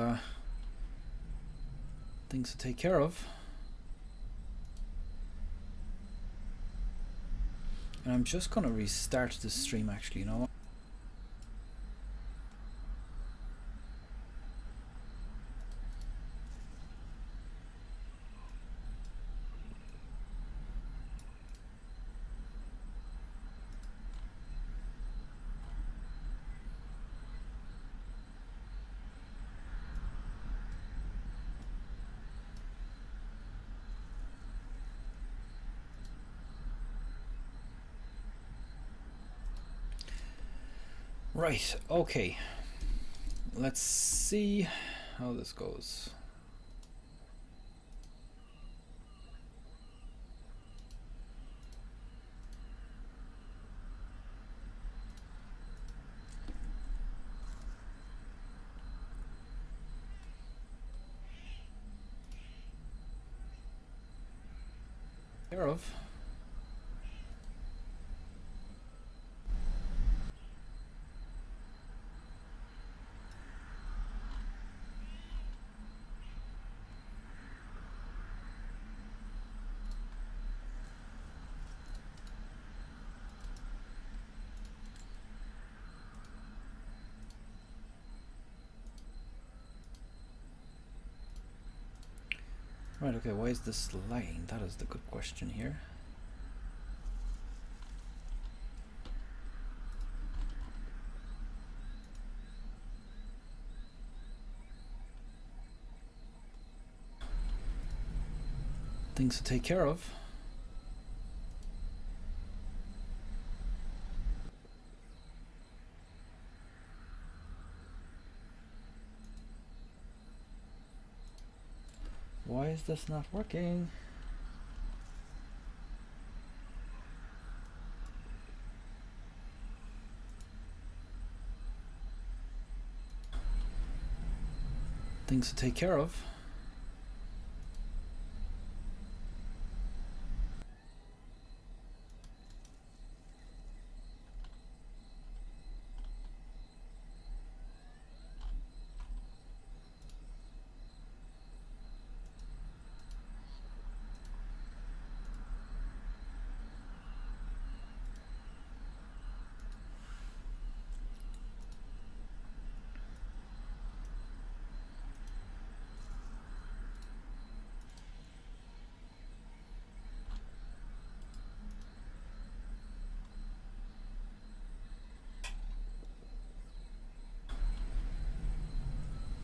things to take care of. And I'm just gonna restart the stream actually, you know. Right, okay. Let's see how this goes. Care of. Right, okay, why is this lagging? That is the good question here. Things to take care of. Why is this not working? Things to take care of.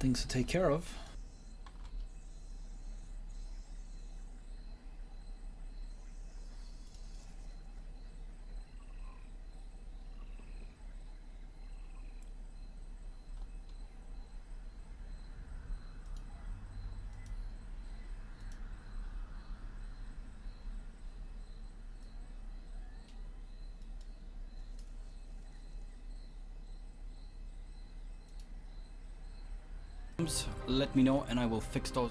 things to take care of. Let me know and I will fix those.